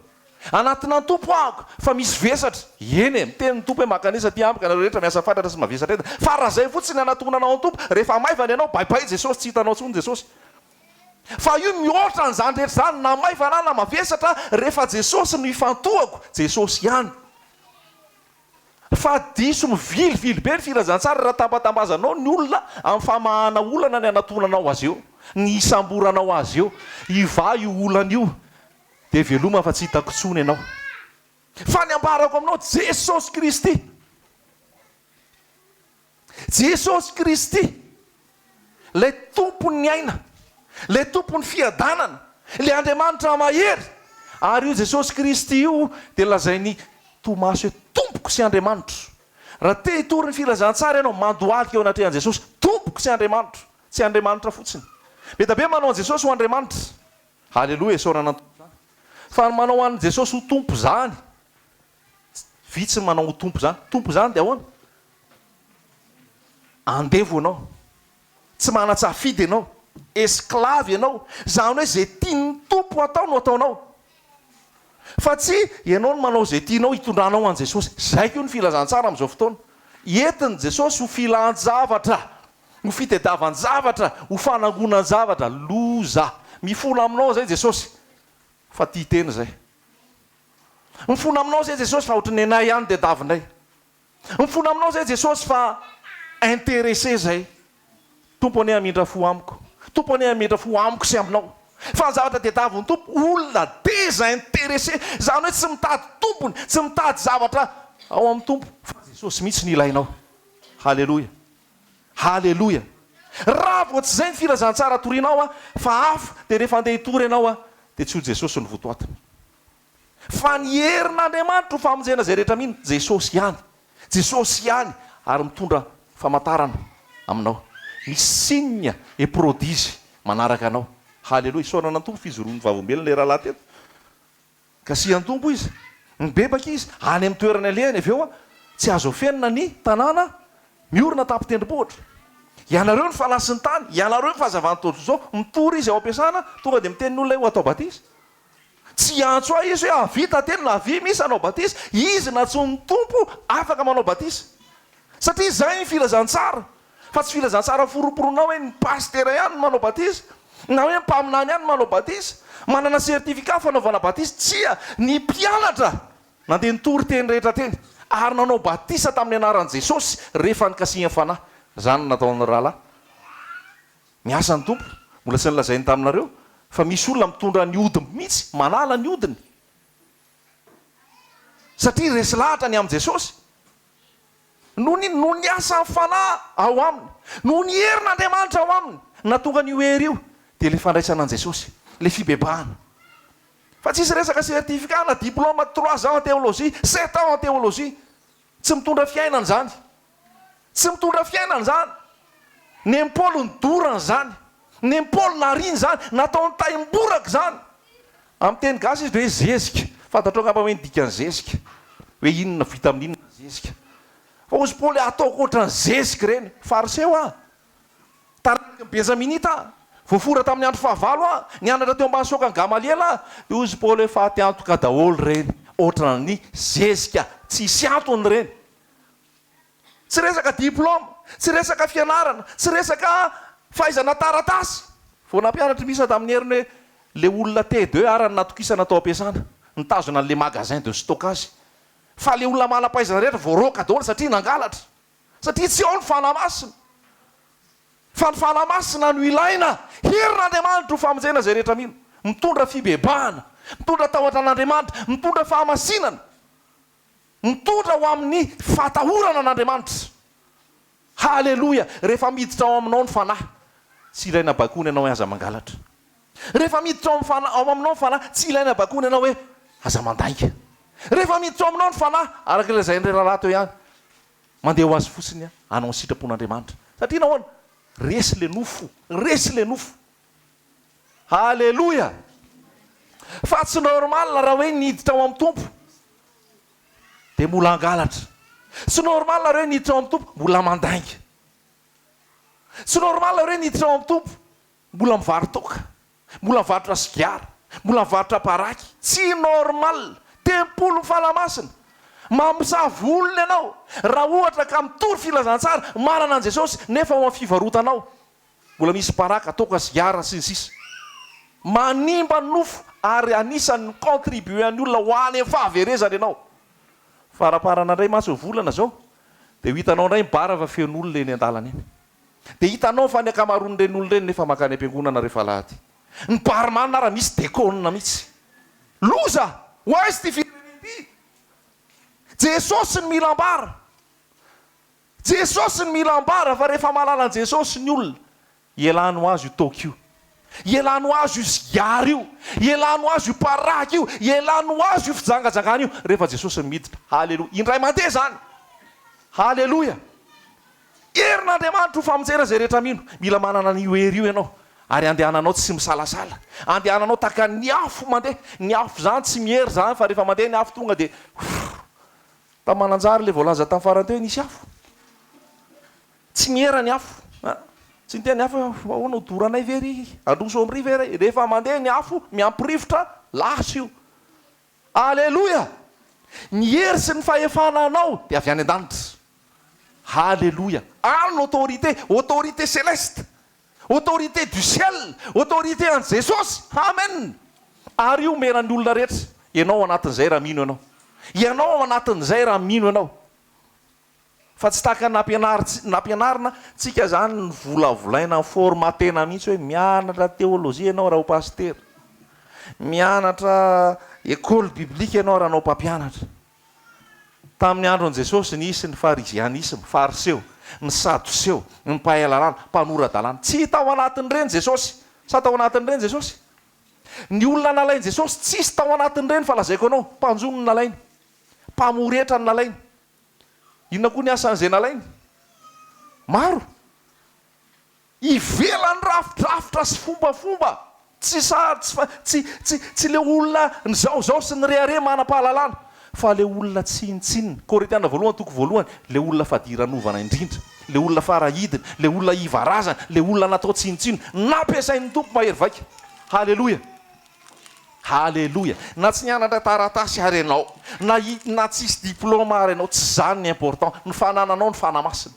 Anatina ny tompo ahako, fa misy vesatra. Eny miteny ny tompo hoe makanisa ty ampika nareo rehetra miasa fatratra sy mavesatra rehetra. Fa raha zay fotsiny anatonanao ny tompo, rehefa maivana ianao, baibay Jesosy, tsy hitanao tsony Jesosy. Fa io mihoatra n'izany rehetra zany, na maivana na mavesatra, rehefa Jesosy no ifantohako, Jesosy ihany. Fa diso mivilivily be ny filazantsara raha tambatambazanao ny olona amin'ny famahana olana ny anatonanao azy eo, ny isamboranao azy eo. Iva io olana io, dia veloma fa tsy hitako tsony ianao. Fa ny ambarako aminao Jesosy Kristy. Jesosy Kristy, ilay tompon'ny aina, ilay tompon'ny fiadanana, ilay Andriamanitra mahery. Ary io Jesosy Kristy io dia lazainy Tomasy hoe tompoko sy Andriamanitra. Raha te hitory ny filazantsara ianao, mandohalika eo anatrehan'i Jesosy, tompoko sy Andriamanitra, tsy Andriamanitra fotsiny. Be da be manao an' Jesosy ho Andriamanitra. Halleloja, esaorana tompo. Fa manao an' Jesosy ho tompo zany, vitsy ny manao ho tompo zany. Tompo zany dia ahoana? Andevo ianao, tsy mana-tsafidy ianao, esclave ianao. Zany hoe zay tian'ny tompo atao no ataonao. Fa tsy ianao no manao zay tianao hitondranao an' Jesosy. Zay koa ny filazantsara amin'izao fotoana. Entin' Jesosy ho filan-javatra, ho fitadiavan-javatra, ho fanangonan-javatra. Loza, mifola aminao zay Jesosy, fa tia tena zay. Mifola aminao zay Jesosy fa ohatry ny anay ihany tadiavinay. Mifola aminao zay Jesosy fa intéressé zay. Tompo ane hamindra fo amiko, tompo ane hamindra fo amiko sy aminao. Fa ny zavatra tadiavin'ny tompo, olona désintéressé, zany hoe tsy mitady tompony, tsy mitady zavatra ao amin'ny tompo, fa Jesosy mihitsy ny ilainao. Halleloja, halleloja. Raha vao tsy zay ny filazantsara torianao fa hafa, dia rehefa andeha hitory ianao dia tsy ho Jesosy ny votoatiny. Fa ny herin'Andriamanitra ho famonjena zay rehetra mihiny, Jesosy ihany, Jesosy ihany, ary mitondra famantarana aminao. Misy signe et prodige manaraka anao. Haleloha, isaorana tompo fizoroan'ny vavombelona le rahalahy teto. Ka siany tompo izy, mibebaka izy, any amin'ny toerana alehany avy eo a, tsy azo ofenina ny tanàna miorina tampitendrim-bohitra. Ianareo ny falasin'ny tany, ianareo ny fahazavan'ny zao, mitory izy ao am-piasana, tonga dia miteny ny olona ho atao batisa. Tsy antso ahy izy hoe avita teny na avy misy anao batisa, izy na tsy ny tompo afaka manao batisa. Satria izay ny filazantsara, fa tsy filazantsara foroporoana hoe ny pastera ihany manao batisa, na hoe mpaminany ihany manao batisa, manana sertifikat fanaovana batisa, tsia ny mpianatra nandeha nitory teny rehetra teny ary nanao batisa tamin'ny anaran'i Jesosy rehefa nikasiany fanahy. Zany nataon'ny rahalahy. Miasa ny tompo, mbola tsy nilazainy taminareo fa misy olona mitondra ny odiny mihitsy, manala ny odiny. Satria resy lahatra ny amin'i Jesosy. No ny asa fanahy ao aminy, no ny herin'Andriamanitra ao aminy, natonga ny hery io dia le fandraisana an'i Jesosy, le fibebahana. Fa tsisy resaka sertifikat na diplôme 3 ans en théologie, 7 ans en théologie. Tsy mitondra fiainana zany. Tsy mitondra fiainana zany. Ny Paoly nidorana zany. Ny Paoly nariny zany, nataony taimboraka zany. Amin'ny teny gasy izy hoe zezika. Fantatrao ngamba hoe dikany zezika. Hoe inona vita amin'ny inona zezika. Fa ozy Paoly ataoko ohatran'ny zezika reny. Fariseo ah. Taranaky Benjaminita. Voafora tamin'ny andro fahavalo ah. Nianatra teo ambany sokany Gamaliela. Ozy Paoly hoe faty antoka daholo reny. Ohatran'ny zezika. Tsisy antony reny. Tsy resaka diplôme, tsy resaka fianarana, tsy resaka fahaizana taratasy. Vao nampianatra misy tamin'ny heriny hoe le olona T2 arany natokisana tao am-piasana, nitazona an'le magasin de stockage. Fa le olona manam-pahaizana rehetra voaroka daholo satria nangalatra. Satria tsy ao ny fanamasina. Fa ny fanamasina no ilaina. Herin'Andriamanitra ho famonjena izay rehetra mino. Mitondra fibebahana, mitondra tahotra an'Andriamanitra, mitondra fahamasinana, mitondra ho amin'ny fatahorana an'Andriamanitra. Haleloia. Rehefa miditra ao aminao ny fanahy, tsy ilaina bakony ianao hoe aza mangalatra. Rehefa miditra ao aminao ny fanahy, tsy ilaina bakony ianao hoe aza mandainga. Rehefa miditra ao aminao ny fanahy, araka ilay izay rahalahy teo ihany, mandeha ho azy fotsiny anao ny sitrapon'Andriamanitra. Satria nahoana? Resy le nofo, resy le nofo. Haleloia. Fa tsy normal raha hoe niditra ao amin'ny tompo dia mbola angalatra. Tsy normal raha hoe niditra ao amin'ny tompo mbola mandainga. Tsy normal raha hoe niditra ao amin'ny tompo mbola mivarotoka, mbola mivarotra sigara, mbola mivarotra paraky. Tsy normal. Tempolo fanamasina. Mamosavy olona ianao raha ohatra ka mitory filazantsara manana an' Jesosy nefa ao amin'ny fivarotanao mbola misy paraka, toka, sigara sy ny sisa. Manimba ny nofo ary anisan'ny contribuer ny olona ho any amin'ny fahaverezana ianao. Faraparana indray maso volana zao dia hitanao indray bara fa feno olona eny an-dalana eny. Dia hitanao fa ny akamaroan'ireny olona ireny nefa makany am-piangonana rehefa lahady. Ny bara manina raha misy déconne mihitsy. Loza! Hoaizy ty fireneny ty. Jesosy ny mila ambara. Jesosy ny mila ambara fa rehefa malala an' Jesosy ny olona, ialany ho azy io toka io. Ialany ho azy io sigara io. Ialany ho azy io paraky io. Ialany ho azy io fijangajangana io. Rehefa Jesosy ny miditra. Haleloia. Indray mandeha zany. Haleloia. Herin'Andriamanitra ho famonjena izay rehetra mino. Mila manana n'io hery io ianao. Ary andehananao tsy misalasala. Andehananao taka ny afo mandeha. Ny afo zany tsy mihery zany fa rehefa mandeha ny afo tonga dia tamananjary le voalaza tamin'ny farany teo nisy afo. Tsy mihera ny afo. Tsy ny teny afo ahoana doranay very androso am'ry very. Rehefa mandeha ny afo miampirivotra laso io. Aleloia. Ny hery sy ny fahefana anao dia avy any an-danitra. Haleloia. Any autorité, autorité céleste, autorité du ciel, autorité an' Jesosy. Amen. Ary io menany olona rehetra. Ianao anatin'izay raha mino ianao. Ianao anatin'izay raha mino ianao. Fa tsy taka nampianarina tsika zany ny volavolaina ny formatena mihitsy hoe mianatra théologie ianao raha ho pasteur. Mianatra école biblique ianao raha hanao mpampianatra. Tamin'ny andron'i Jesosy nisy ny farizianisme, fariseo, ny sadoseo, ny mpahay lalàna, mpanorad-dalàna. Tsy tao anatin'ireny Jesosy. Sa tao anatin'ireny Jesosy? Ny olona nalainy Jesosy tsisy tao anatin'ireny fa lazaiko anao. Mpanjono ny nalainy, mpamoretra ny nalainy. Inona koa ny asan'izay nalainy? Maro. ivelany rafidrafitra sy fombafomba tsy le olona nyzaozao sy ny rehare manam-pahalalana fa le olona tsinitsinina. Korintiana voalohany toko voalohany, le olona fadiranovana indrindra, le olona farahidina, le olona ivarazana, le olona natao tsinitsino nampiasain'ny tompo mahery vaika. Halleloia, halleloia. Na tsy nianatra taratasy ary ianao, na tsisy diplôma ary ianao, tsy zany ny important. Ny fanananao ny fanamasina,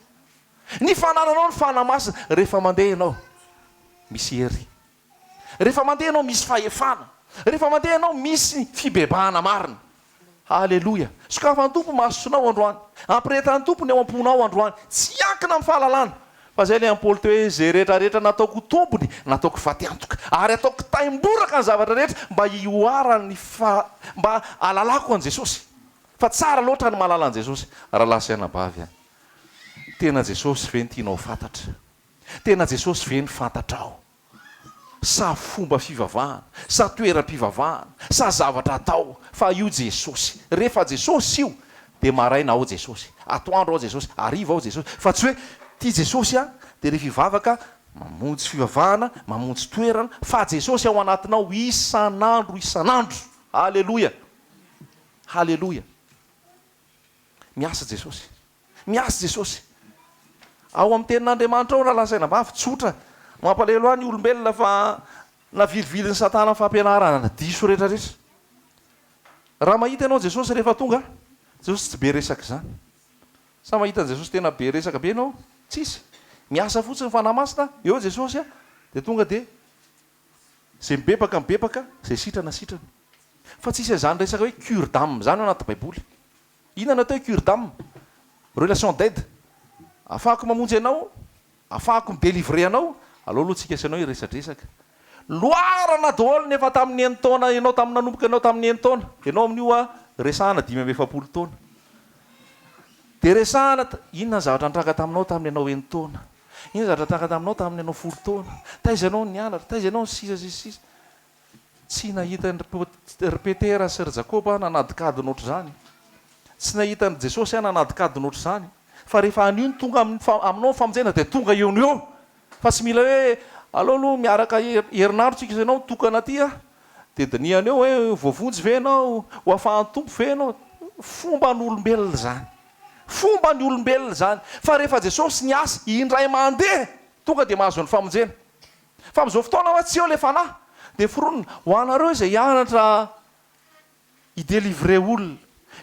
ny fanananao ny fanamasina. Rehefa mandeha ianao misy hery, rehefa mandeha ianao misy fahefana, rehefa mandeha ianao misy fibebahana marina. Halleloia. Sokafan'ny tompo masonao androany, ampiretan'ny tompo ny ao am-ponao androany, tsy ankina amin'ny fahalalana. Fa zay le am-Paoly teo hoe zay rehetrarehetra nataoko tompony nataoko fatiantoka, ary ataoko taimboraka ny zavatra rehetra mba hioarany mba alalako an Jesosy. Fa tsara loatra ny mahalala an Jesosy. Rahalahy sy anabavy a, tena Jesosy ve ny tianao fantatra? Tena Jesosy ve ny fantatrao? Sa fomba fivavahana, sa toeram-pivavahana, sa zavatra atao? Fa io Jesosy. Rehefa Jesosy io dia maraina ao Jesosy, atoandro ao Jesosy, hariva ao Jesosy. Fa tsy hoe tia Jesosy a dia rehefa hivavaka mamonjy fivavahana, mamonjy toerana, fa Jesosy ao anatinao isan'andro isan'andro. Halleloia, halleloia. Miasa Jesosy, miasa Jesosy. Ao amin'ny tenin'Andriamanitra ao raha lasaina mafy tsotra mampalelo any olombelona fa navilivily ny Satana ny fampianarana diso rehetrarehetra. Raha mahita ianao Jesosy rehefa tonga, Jesosy tsy be resaka zany. Sa mahita an Jesosy tena be resaka be ianao? Tsisy. Miasa fotsiny fanamasina eo Jesosy a, dia tonga dia zay mibebaka mibebaka, zay sitrana sitrana. Fa tsisy izany resaka hoe cure d'âme zany ao anaty Baiboly. Inona natao hoe cure d'âme? Relation d'aide. Afahako mamonjy ianao, afahako midélivrer anao, aloha tsika sy ianao iresadresaka. Loarana daholo nefa tamin'ny enitaona ianao, tamin'ny nanomboka ianao tamin'ny enitaona, ianao amin'io a resahana 5 taona. Dia resahana inona zavatra nitranga taminao tamin'ny ianao enitaona, inona zavatra nitranga taminao tamin'ny ianao 10 taona, taiza ianao nianatra, taiza ianao ny sisa sy sisa. Tsy nahita ry Petera sy ry Jakoba nanadikady noatra zany, tsy nahita ny Jesosy nanadikady noatra zany. Fa rehefa anio ny tonga aminao ny famonjena dia tonga eo ny eo. Fa tsy mila hoe aloha miaraka herinandro tsika ianao tokana aty a dia diniana eo hoe voavonjy ve ianao, ho afahan'ny tompo ve ianao. Fomba ny olombelona zany, fomba ny olombelona zany. Fa rehefa Jesosy niasa indray mandeha tonga dia mahazo ny famonjena. Fa amin'izao fotoana tsy eo le fanahy dia foronina ho anareo izay hianatra hidélivrer olona,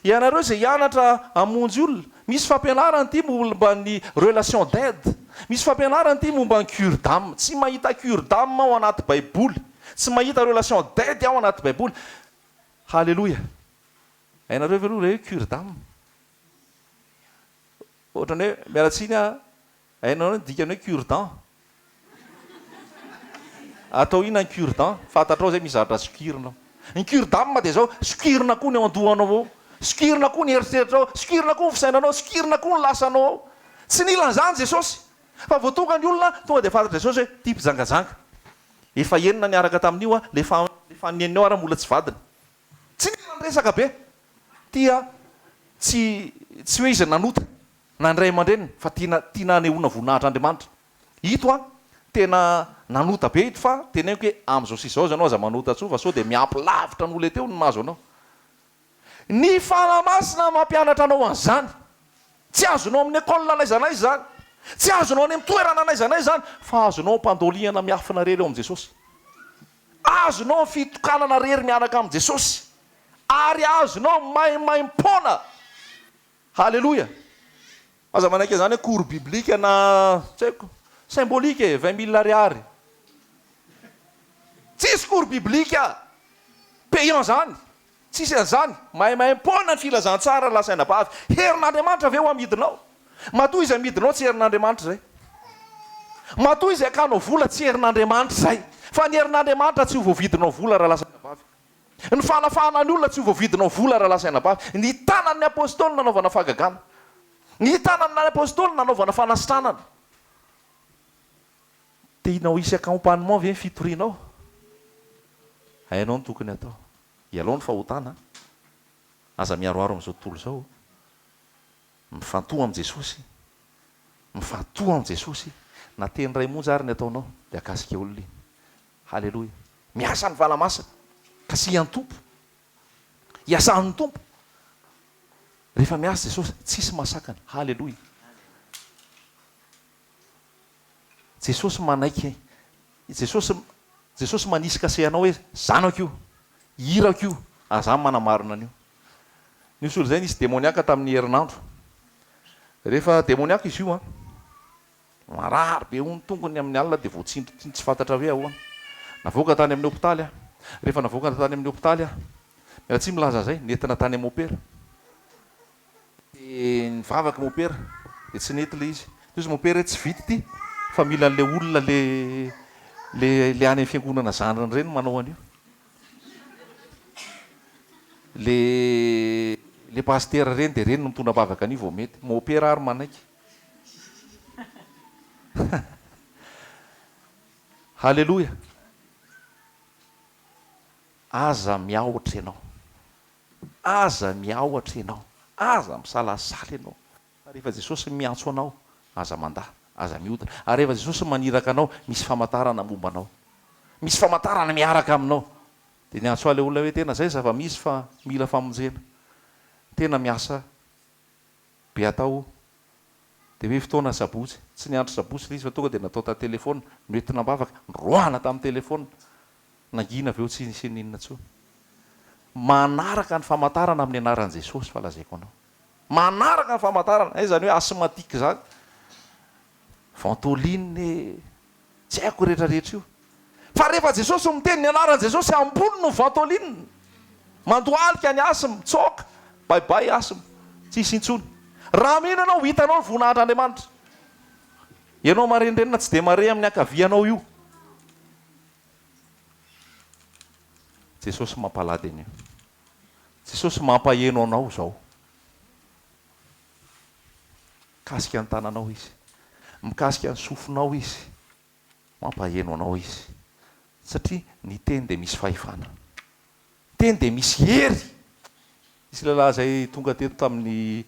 ianareo izay hianatra hamonjy olona. Misy fampianarana ty momba ny relation d'aide, misy fampianarana ty momba ny cure d'âme. Tsy mahita cure d'âme ao anaty Baiboly, tsy mahita relation d'aide ao anaty Baiboly. Halleloia. Hainareo ve aloha le hoe cure d'âme? Ohatrany hoe mialatsiny a, hainareo ny dikany hoe cure dent. Atao inona ny cure dent? Fantatrao zay misy zavatra sokirinao. Ny cure d'âme dia zao, sokirina koa ny ao an-dohanao ao, sokirina koa ny eritreritranao, sokirina koa ny fisainanao, sokirina koa ny lasanao ao. Tsy nilan zany Jesosy. Fa vao tonga ny olona tonga dia fantatra Jesosy hoe ty mpijangajanga. Efa enina niaraka tamin'io a, le faneniny ao ara mbola tsy vadiny. Tsy nilan resaka be. Tia tsy hoe izy nanota nandray aman-dreniny, fa tia nanehoana voninahitr'Andriamanitra. Ito a tena nanota be ito, fa teneniko hoe amin'izao sisa zao ianao aza manota tsoa fa sao dia miampilavitra ny olona teo ny mahazo anao. Ny fanamasina mampianatra anao an'izany. Tsy azonao amin'ny école naizanaiza zany, tsy azonao any amin'ny toerana naizanaiza zany, fa azonao mpandoliana miafina rery eo amin'i Jesosy. Azonao fitokanana rery miaraka amin'i Jesosy, ary azonao maimaim-pona. Halleloia. Aza manaiky zany hoe cours biblique na tsy haiko symbolique 20 000 ariary. Tsisy cours biblique payant zany. Tsisy an'izany. Maimaim-pona ny filazantsara lasaina-bavy. Herin'Andriamanitra ve ho amidinao? Matoa izy amidinao tsy herin'Andriamanitra zay. Matoa izy akanao vola tsy herin'Andriamanitra zay. Fa ny herin'Andriamanitra tsy ho voavidinao vola raha lasaina-bavy. Ny fanafahana ny olona tsy ho voavidinao vola raha lasaina-bavy. Ny tanan'ny apôstôly nanaovana fahagagana. Ny tanan'ny apôstôly nanaovana fanasitranana. Tianao hisy accompagnement ve fitorianao? Hainao ny tokony atao. Ialao ny fahotana. Aza miaroaro amin'izao tontolo izao. Mifantoha amin'i Jesosy. Mifantoha amin'i Jesosy. na teny ray monja ary ny ataonao de akasika olona iny. Halleloia. Miasa ny valamasina kasihan'ny tompo, iasan'ny tompo. Rehefa miasa Jesosy tsisy masakana. Halleloia. Jesosy manaiky, Jesosy manisy kasehanao hoe zanako io, irako io. Za manamarina an'io. Nisy olo zay nisy demoniaka tamin'ny herinandro. Rehefa demoniaka izy io marary be ho ny tongony amin'ny alina de voatsindry tsy fantatra hoe ahoana. Navoaka tany amin'ny hôpitaly rehefa navoaka tany amin'ny hôpitaly mila tsy milaza zay nentina tany amin'ny opera. De nivavaka mopera de tsy nety le izy. Izy mopera hoe tsy vity ty fa mila an'le olona le any amin'ny fiangonana zanany reny manao an'io. Le pasteur reny de reny no mitondra bavaka an'io vao mety. Mopera ary manaiky. Halleloia. Aza miaotra ianao. Aza miaotra ianao. Aza misalasala ianao. Rehefa Jesosy miantso anao, aza mandahy, aza miodina. Ary rehefa Jesosy maniraka anao, misy famantarana momba anao. Misy famantarana miaraka aminao. De niantso ale olona hoe tena zay zava-misy fa mila famonjena. Tena miasa be atao. De hoe fotoana sabotsy, tsy niandro sabotsy le izy fa tonga de natao ta telefona, noentina bavaka, roana tamin'ny telefona. Nangina avy eo tsy nisy ninona tsony. Manaraka ny famantarana amin'ny anaran'i Jesosy fa lazaiko anao. Manaraka ny famantarana, zany hoe asmatika zany. Ventoline, tsy haiko rehetrarehetra io. Fa rehefa Jesosy miteny ny anaran'i Jesosy ambony no ventoline. Mandohalika ny asma, mitsoka, baibay asma, tsisy intsony. Raha mino anao hitanao ny voninahitran'Andriamanitra. Ianao marenrenina tsy de mare amin'ny akavianao io. Jesosy mampalady an'io. Jesosy mampaheno anao zao. Mikasika ny tananao izy. Mikasika ny sofinao izy. Mampaheno anao izy. Satria ny teny de misy fahefana. Teny de misy hery. Isy lehilahy zay tonga teto tamin'ny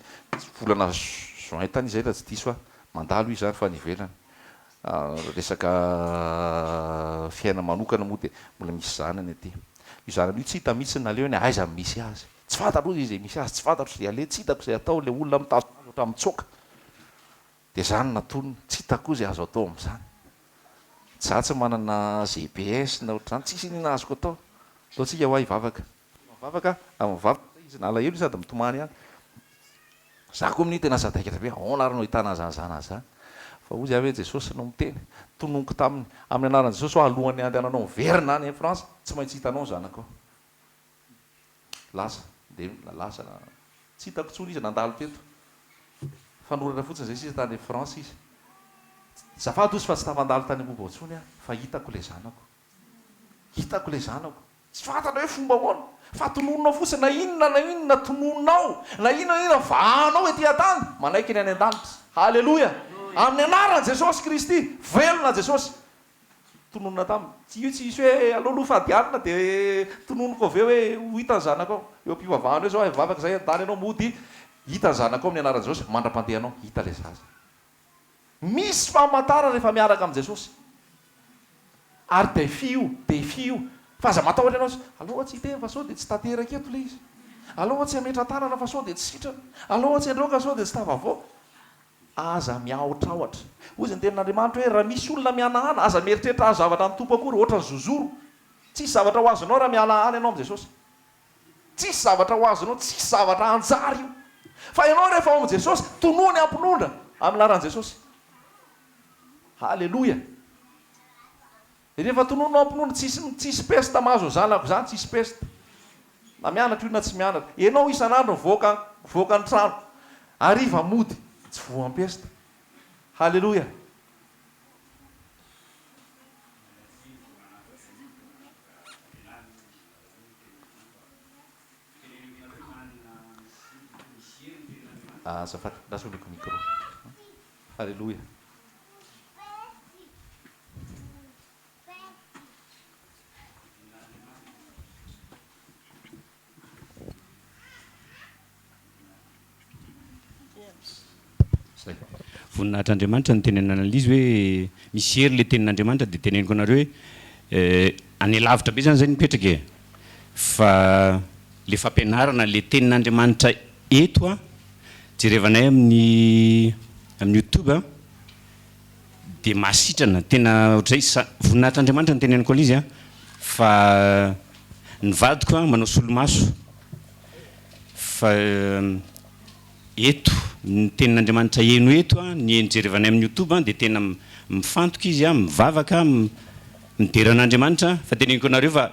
volana juin tany izay raha tsy diso mandalo izy zany fa nivelany. Resaka fiaina manokana moa de mbola misy zanany aty. Io zanany io tsy hita mihitsy naleo ny aiza misy azy. Tsy fantatro izy misy azy, tsy fantatro izay ale, tsy hitako izay atao le olona mitazona azy ohatran'ny mitsoka. De zany natonony, tsy hitako izay azo atao amin'izany. Za tsy manana GPS na ohatr'izany, tsisy nina azoko atao. Ataontsika ho ahy hivavaka. Mivavaka, mivavaka izy na alahelo sady mitomany ihany. Za koa amin'io tena sadaikatra be, ahoana ary no hitana zany zanany zany. Fa hoy hoe Jesosy no miteny, tononoko taminy amin'ny anaran'i Jesosy alohan'ny andehananao miverina any France, tsy maintsy hitanao zanako. Lasa, de lasa tsy hitako tsony izy nandalo teto. Fanorana fotsiny zay sisa tany France izy. Zafady ozy fa tsy tafandalo tany Ambohibo tsony fa hitako le zanako. Hitako le zanako. Tsy fantana hoe fomba ahoana. Fa tonononao fotsiny na inona tonononao, na inona vahanao ety an-tany, manaiky ny any an-danitra. Halleloia. Amin'ny anaran'i Jesosy Kristy, velona Jesosy. Tononona taminy. Tsy isy hoe aloha fadianina de tononoko aveo hoe ho hitany zanako ao. Eo am-pivavahana hoe zao vavaka zay an-tany ianao mody, hitany zanako ao amin'ny anaran'i Jesosy, mandra-pandehanao, hita le zaza. Misy famantarana rehefa miaraka amin'i Jesosy. Ary defi io. Fa aza matahotra ianao, aloha tsy hiteny fa sao de tsy tanteraka eto le izy. Aloha tsy hametra tanana fa sao de tsy sitrana. Aloha tsy androaka sao de tsy tavavoaka. Aza miaotraotra. Hozy ny tenin'Andriamanitra hoe raha misy olona mianahana, aza mieritreritra azo zavatra ny tompo akory, ohatra ny zozoro. Tsisy zavatra ho azonao raha mianahana ianao amin'i Jesosy. Tsisy zavatra ho azonao, tsisy zavatra anjara io. Fa ianao rehefa ao amin'i Jesosy, tonoany ampinondra amin'ny anaran'i Jesosy. Halleloia. Rehefa tononao ampinondra, tsisy pesta mahazo zanako zany, tsisy pesta. Na mianatra io na tsy mianatra. Ianao isan'andro mivoaka ny trano. Hariva mody. Tsy voam-pesta. Halleloia. Azafady, lasoloko micro. Halleloia. voninahitr'Andriamanitra ny tenenana izy hoe misy hery le tenin'Andriamanitra dia teneniko anareo hoe any lavitra be zany mipetraka e fa le fampianarana le tenin'Andriamanitra eto a jerevanay amin'ny YouTube dia mahasitrana tena ohatray voninahitr'Andriamanitra ny teneniko izy a fa ny vadiko a manao solomaso fa eto ny tenin'Andriamanitra eno eto a ny jerevanay amin'ny YouTube dia tena mifantoka izy a mivavaka mideran'Andriamanitra fa teneniko anareo fa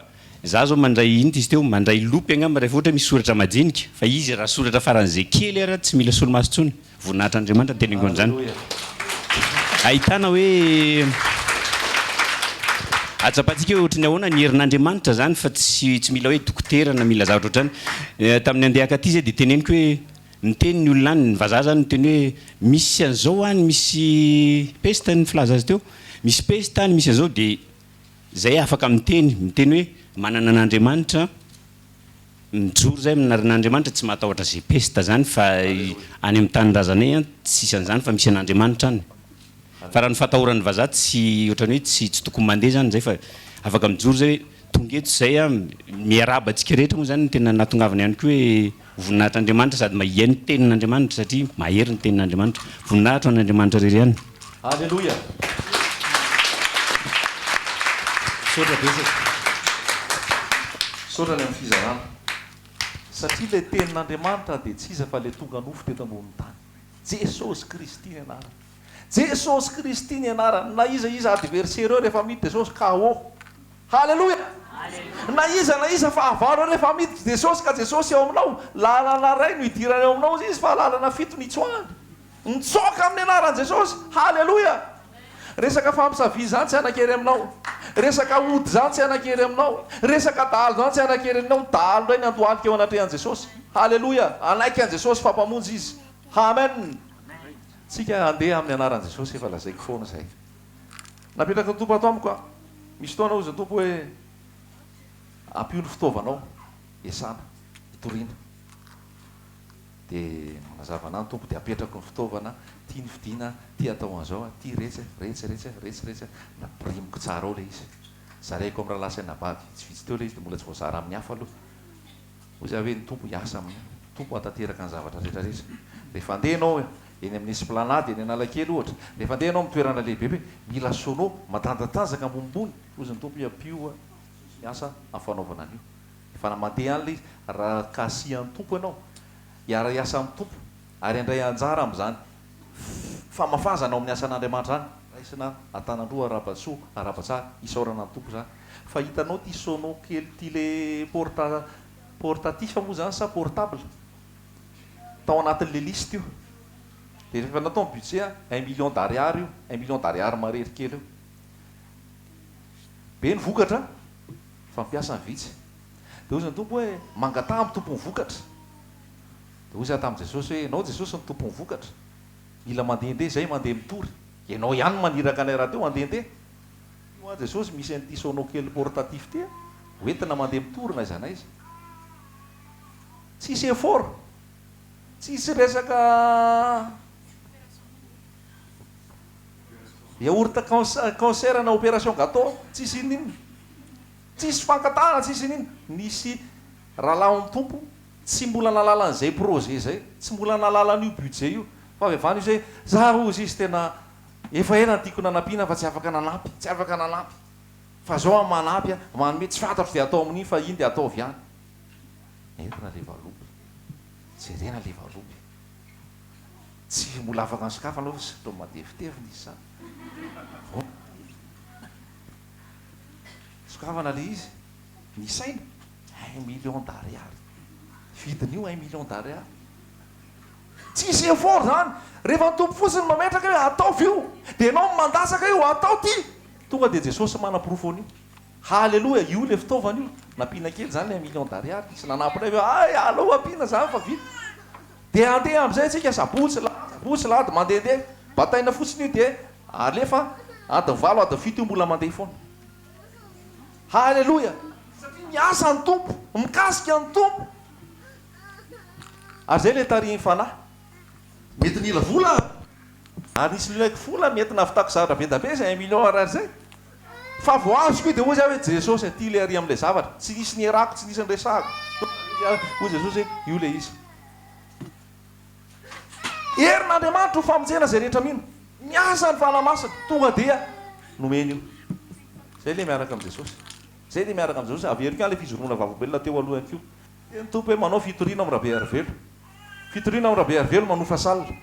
za zao mandray inty izy teo mandray lopy angamba rehefa ohatra misy soratra majinika fa izy raha soratra faran'izay kely ara tsy mila solomaso tsony voninahitr'Andriamanitra teneniko an'izany ahitana hoe atsapatsika hoe ohatry ny ahoana ny herin'Andriamanitra zany fa tsy mila hoe dokotera na mila zavatra ohatrany tamin'ny andeha akaty izy dia teneniko hoe miteny ny olona any ny vazaha zany miteny hoe misy an'izao any misy peste ny filaza azy teo misy peste any misy an'izao dia zay afaka miteny hoe manana an'Andriamanitra mijoro zay amin'Andriamanitra tsy matahotra zay peste zany fa any amin'ny tanindrazanay tsisy an'izany fa misy an'Andriamanitra any fa raha ny fatahoran'ny vazaha tsy ohatrany hoe tsy tokony mandeha zany zay fa afaka mijoro zay hoe tonga eto zay a miaraba antsika rehetra moa zany tena natongavana ihany koa hoe voninahitr'Andriamanitra sady mahay ny tenin'Andriamanitra satria mahery ny tenin'Andriamanitra voninahitra an'Andriamanitra rery ihany. Alleluia. Sotra betsaka. Sotra ny amin'ny fizarana. Satria ilay tenin'Andriamanitra dia tsy iza fa ilay tonga nofo teto ambonin'ny tany. Jesosy Kristy ny anarany. Jesosy Kristy ny anarany. Na iza adversaire eo rehefa mity Jesosy KO. Halleluja. Na iza fa avaro rehefa mity Jesosy ka Jesosy eo aminao lalana ray no idirany eo aminao izy fa lalana fito nitsoahany. Nitsoaka amin'ny anaran'i Jesosy. Halleluja. Resaka fampisaviy zany tsy anakery aminao. Resaka ody zany tsy anakery aminao. Resaka dalo zany tsy anakery aminao. Dalo ray ny andohalika eo anatrehan'i Jesosy. Halleluja. Anaiky an'i Jesosy fampamonjy izy. Amen. Tsika andeha amin'ny anaran'i Jesosy efa lazaiko foana zay. Napetraka ny tompo ato amiko a. Misy fotoana ozy ny tompo hoe ampio ny fitaovanao esana itoriana. Dia manazava anahy ny tompo dia apetrako ny fitaovana tia ny fidiana tia atao an'izao tia rehetra napirimiko tsara ao le izy zaraiko amin'ny raha lasa nabavy tsy vitsy teo le izy dia mbola tsy voazara amin'ny hafa aloha ozy hoe ny tompo hiasa amin'ny tompo atateraka ny zavatra rehetrarehetra rehefa andeha anao eny amin'ny esplanade eny Analakely ohatra rehefa andeha anao amin'ny toerana lehibe be mila sono matanjatanjaka ambonimbony ozy ny tompo hiampio miasa afanaovana an'io efa namandeha any le izy raha kasihan'ny tompo ianao hiara hiasa amin'ny tompo ary andray anjara amin'izany famafazana ao amin'ny asan'Andriamanitra zany raisina atanandroa arabatsoa arabatsara isaorana ny tompo zany fa hitanao ty sono kely ty le portatif moa zany sa portable tao anatin'le liste io dia rehefa natao ny budget 1 million d'ariary io 1 million d'ariary marery kely io be ny vokatra fampiasa ny vitsy dia ozy ny tompo hoe mangata amin'ny tompo ny vokatra dia ozy tamin'i Jesosy hoe ianao Jesosy ny tompo ny vokatra mila mandehandeha zay mandeha mitory ianao ihany maniraka anay raha teo mandehandeha io a Jesosy misy an'ity sono kely portatif ty hoentina mandeha mitory na izana izy tsisy effort tsisy resaka yaourt cancer na opération gâteau tsisy ininy tsisy fankatana tsisy ininy nisy rahalahy ny tompo tsy mbola nalala an'izay projet zay tsy mbola nalala an'io budget io fa avy avany izy hoe za ozy izy tena efa ela tiako nanampiana fa tsy afaka nanampy fa zao manampy manome tsy fantatro dia atao amin'iny fa iny dia atao avy any entina le valopy jerena le valopy tsy mbola afaka ny sokafa aloha sy to madevitevina izy zany sokafana le izy nisaina 1 million d'ariary vidin'io 1 million d'ariary tsisy effort zany rehefa tompo fotsiny mametraka hoe ataovy io dia ianao mandasaka io atao ty tonga dia Jesosy manam-pirofo an'io halleloja io le fitaovana io nampiana kely zany le 1 million d'ariary sy nanampinay hoe ay alao ampiana zany fa vita dia andeha amin'izay tsika sabotsy lady mandehandeha bataina fotsiny io dia alefa adiny valo adiny fito io mbola mandeha foana halleloja satria miasa ny tompo mikasika ny tompo ary zay le tarihiny fanahy mety nila vola ary nisy ilaiko fola mientina avitako zavatra be da be zay 1 million araha zay fa vo azoko io dia ozy aho hoe jesosy aty le ary amin'ilay zavatra tsy nisy ny erako tsy nisy ny resahako hoy jesosy hoe io le izy herin'andriamanitra ho famonjena zay rehetra mino miasa ny fanamasina tonga dia nomeny io zay le miaraka am' jesosy zay le miaraka am' jesosy averiko any le fizoroana vavobelona teo alohany kio ny tompo hoe manao fitoriana am' rabe arivelo fitoriana am' rabe arivelo manofa salina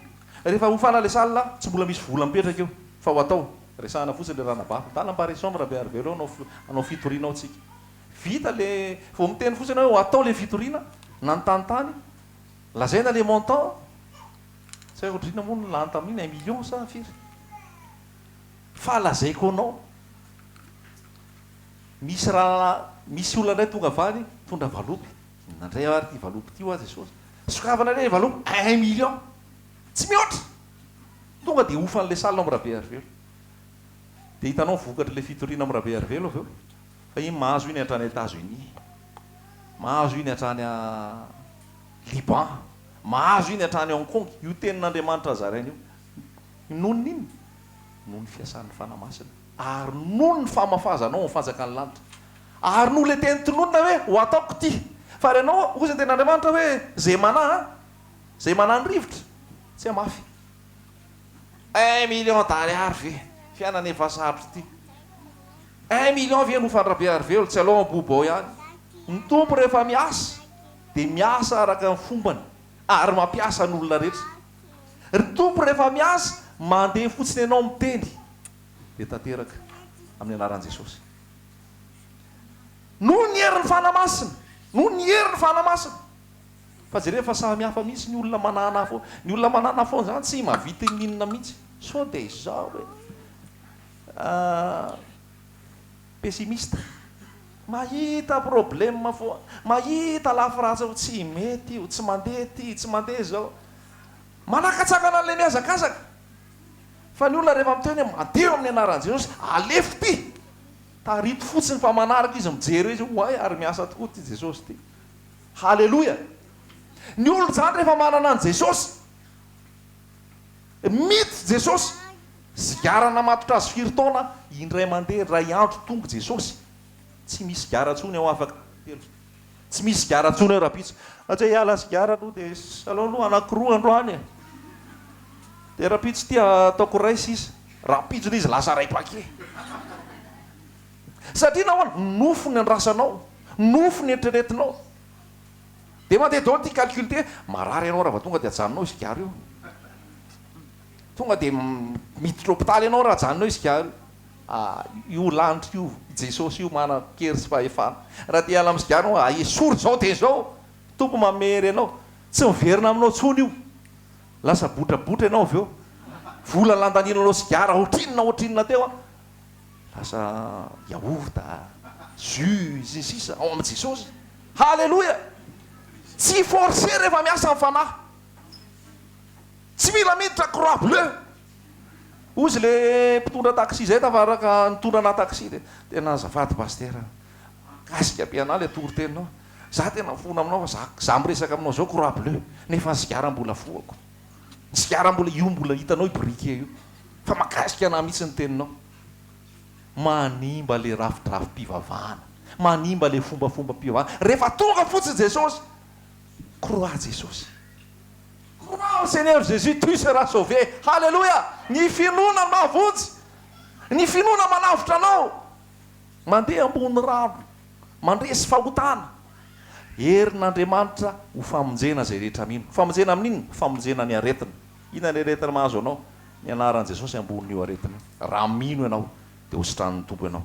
rehefa hofana le salina tsy mbola misy vola mipetraka eo fa ho atao resahana fotsiny le ranabafy talamparison am' rabe arivelo anao fitoriana ao tsika vita le vo miteny fotsiny hoe atao le fitoriana nanontanytany lazaina le montant tsy hay otrina moa no lany tamin'iny 1 million sa firy fa lazaiko anao misy raha misy olona ndray tonga avany tondra valopy nandray ary ty valopy ty a jesosy sokavana le valopy 1 million tsy mihoatra tonga de ofan'le salina am' rabe arivelo de hitanao vokatry le fitoriana am' rabe arivelo aveo fa iny mahazo iny hatrany États-Unis mahazo iny hatrany a Liban mahazo iny hatrany Hong Kong io tenin'andriamanitra zarainy io nonony iny noho ny fiasan'ny fanamasina ary noho ny famafazanao ny fanjakany lanitra ary noho le teny tononona hoe ho ataoko ty fa renao ozy ny tenin'andriamanitra hoe zay mana ny rivotra tsy amafy 1 million d'ariary ve fiainana efa sarotry ty 1 million ve nofany rabe arivelo tsy aloha mibobao ihany ny tompo rehefa miasa de miasa araka ny fombany ary mampiasa n'olona rehetra ry tompo rehefa miasa mandeha fotsiny ianao miteny de tanteraka amin'ny anaran'i jesosy noho ny herin'ny fanamasina noho ny herin'ny fanamasina fa je rehefa samihafa mihitsy ny olona manana fo ny olona manana foana zany tsy mavita ninona mihitsy so de izao hoe pessimiste mahita problème fo mahita lafiratsy tsy mety io tsy mandeha ty tsy mandeha zao manakatsakana an'le miazakazaka fa ny olona rehefa miteny hoe mandeha amin'ny anaran'i jesosy alefo ty tarito fotsiny fa manaraka izy mijery izy hoay ary miasa tokoa ty jesosy ty halleloia ny olo zany rehefa manana an' jesosy mity jesosy zigarana matotra azy 4 taona indray mandeha ray andro tonga jesosy tsy misy garatsony ao afaka telo tsy misy garatsony eo rapitso atria hiala sigara aloha de salao aloha anakiroa androany de rapitso ty ataoko raisy izy rapitso le izy lasa ray pake satria nahoany nofo ny andrasanao nofo ny etreretinao de mandeha dao ty calcul te marary ianao raha va tonga de ajanonao izy garo io tonga de miditra hôpitaly ianao raha ajanonao izy garo io lanitra io jesosy io mana kery sy fahefana raha te hiala am'sigaro esory zao de zao tompo mamery anao tsy miverina aminao tsony io lasa botrabotra ianao aveo vola landaninanao sigara ohatrinina teo a lasa yaourta jus sy sisa ao am' jesosy halleloia tsy forcer rehefa miasa amin'ny fanahy tsy mila miditra croix bleu ozy le mpitondra taxi zay tafaraka nitondrana taxi de tena azafady pastera kasika ampiana le toroteninao za tena fona aminao fa za miresaka aminao zao croix bleu nefa ny sigara mbola foako ny sigara mbola io mbola hitanao ibrike io fa makasika ana mihitsy ny teninao manimba le rafidrafi-pivavahana manimba le fombafomba mpivavahana rehefa tonga fotsiny jesosy croix jesosy croix seigneur jésus tu seras sauvé halleloia ny finoana mavonjy ny finoana manavitra anao mandeha ambony rano mandresy fahotana herin'andriamanitra ho famonjena zay rehetra mino famonjena amin'iny famonjena ny aretina ina le aretina mahazo anao ny anaran'i jesosy ambon'io aretina raha mino ianao de hositran'ny tompo ianao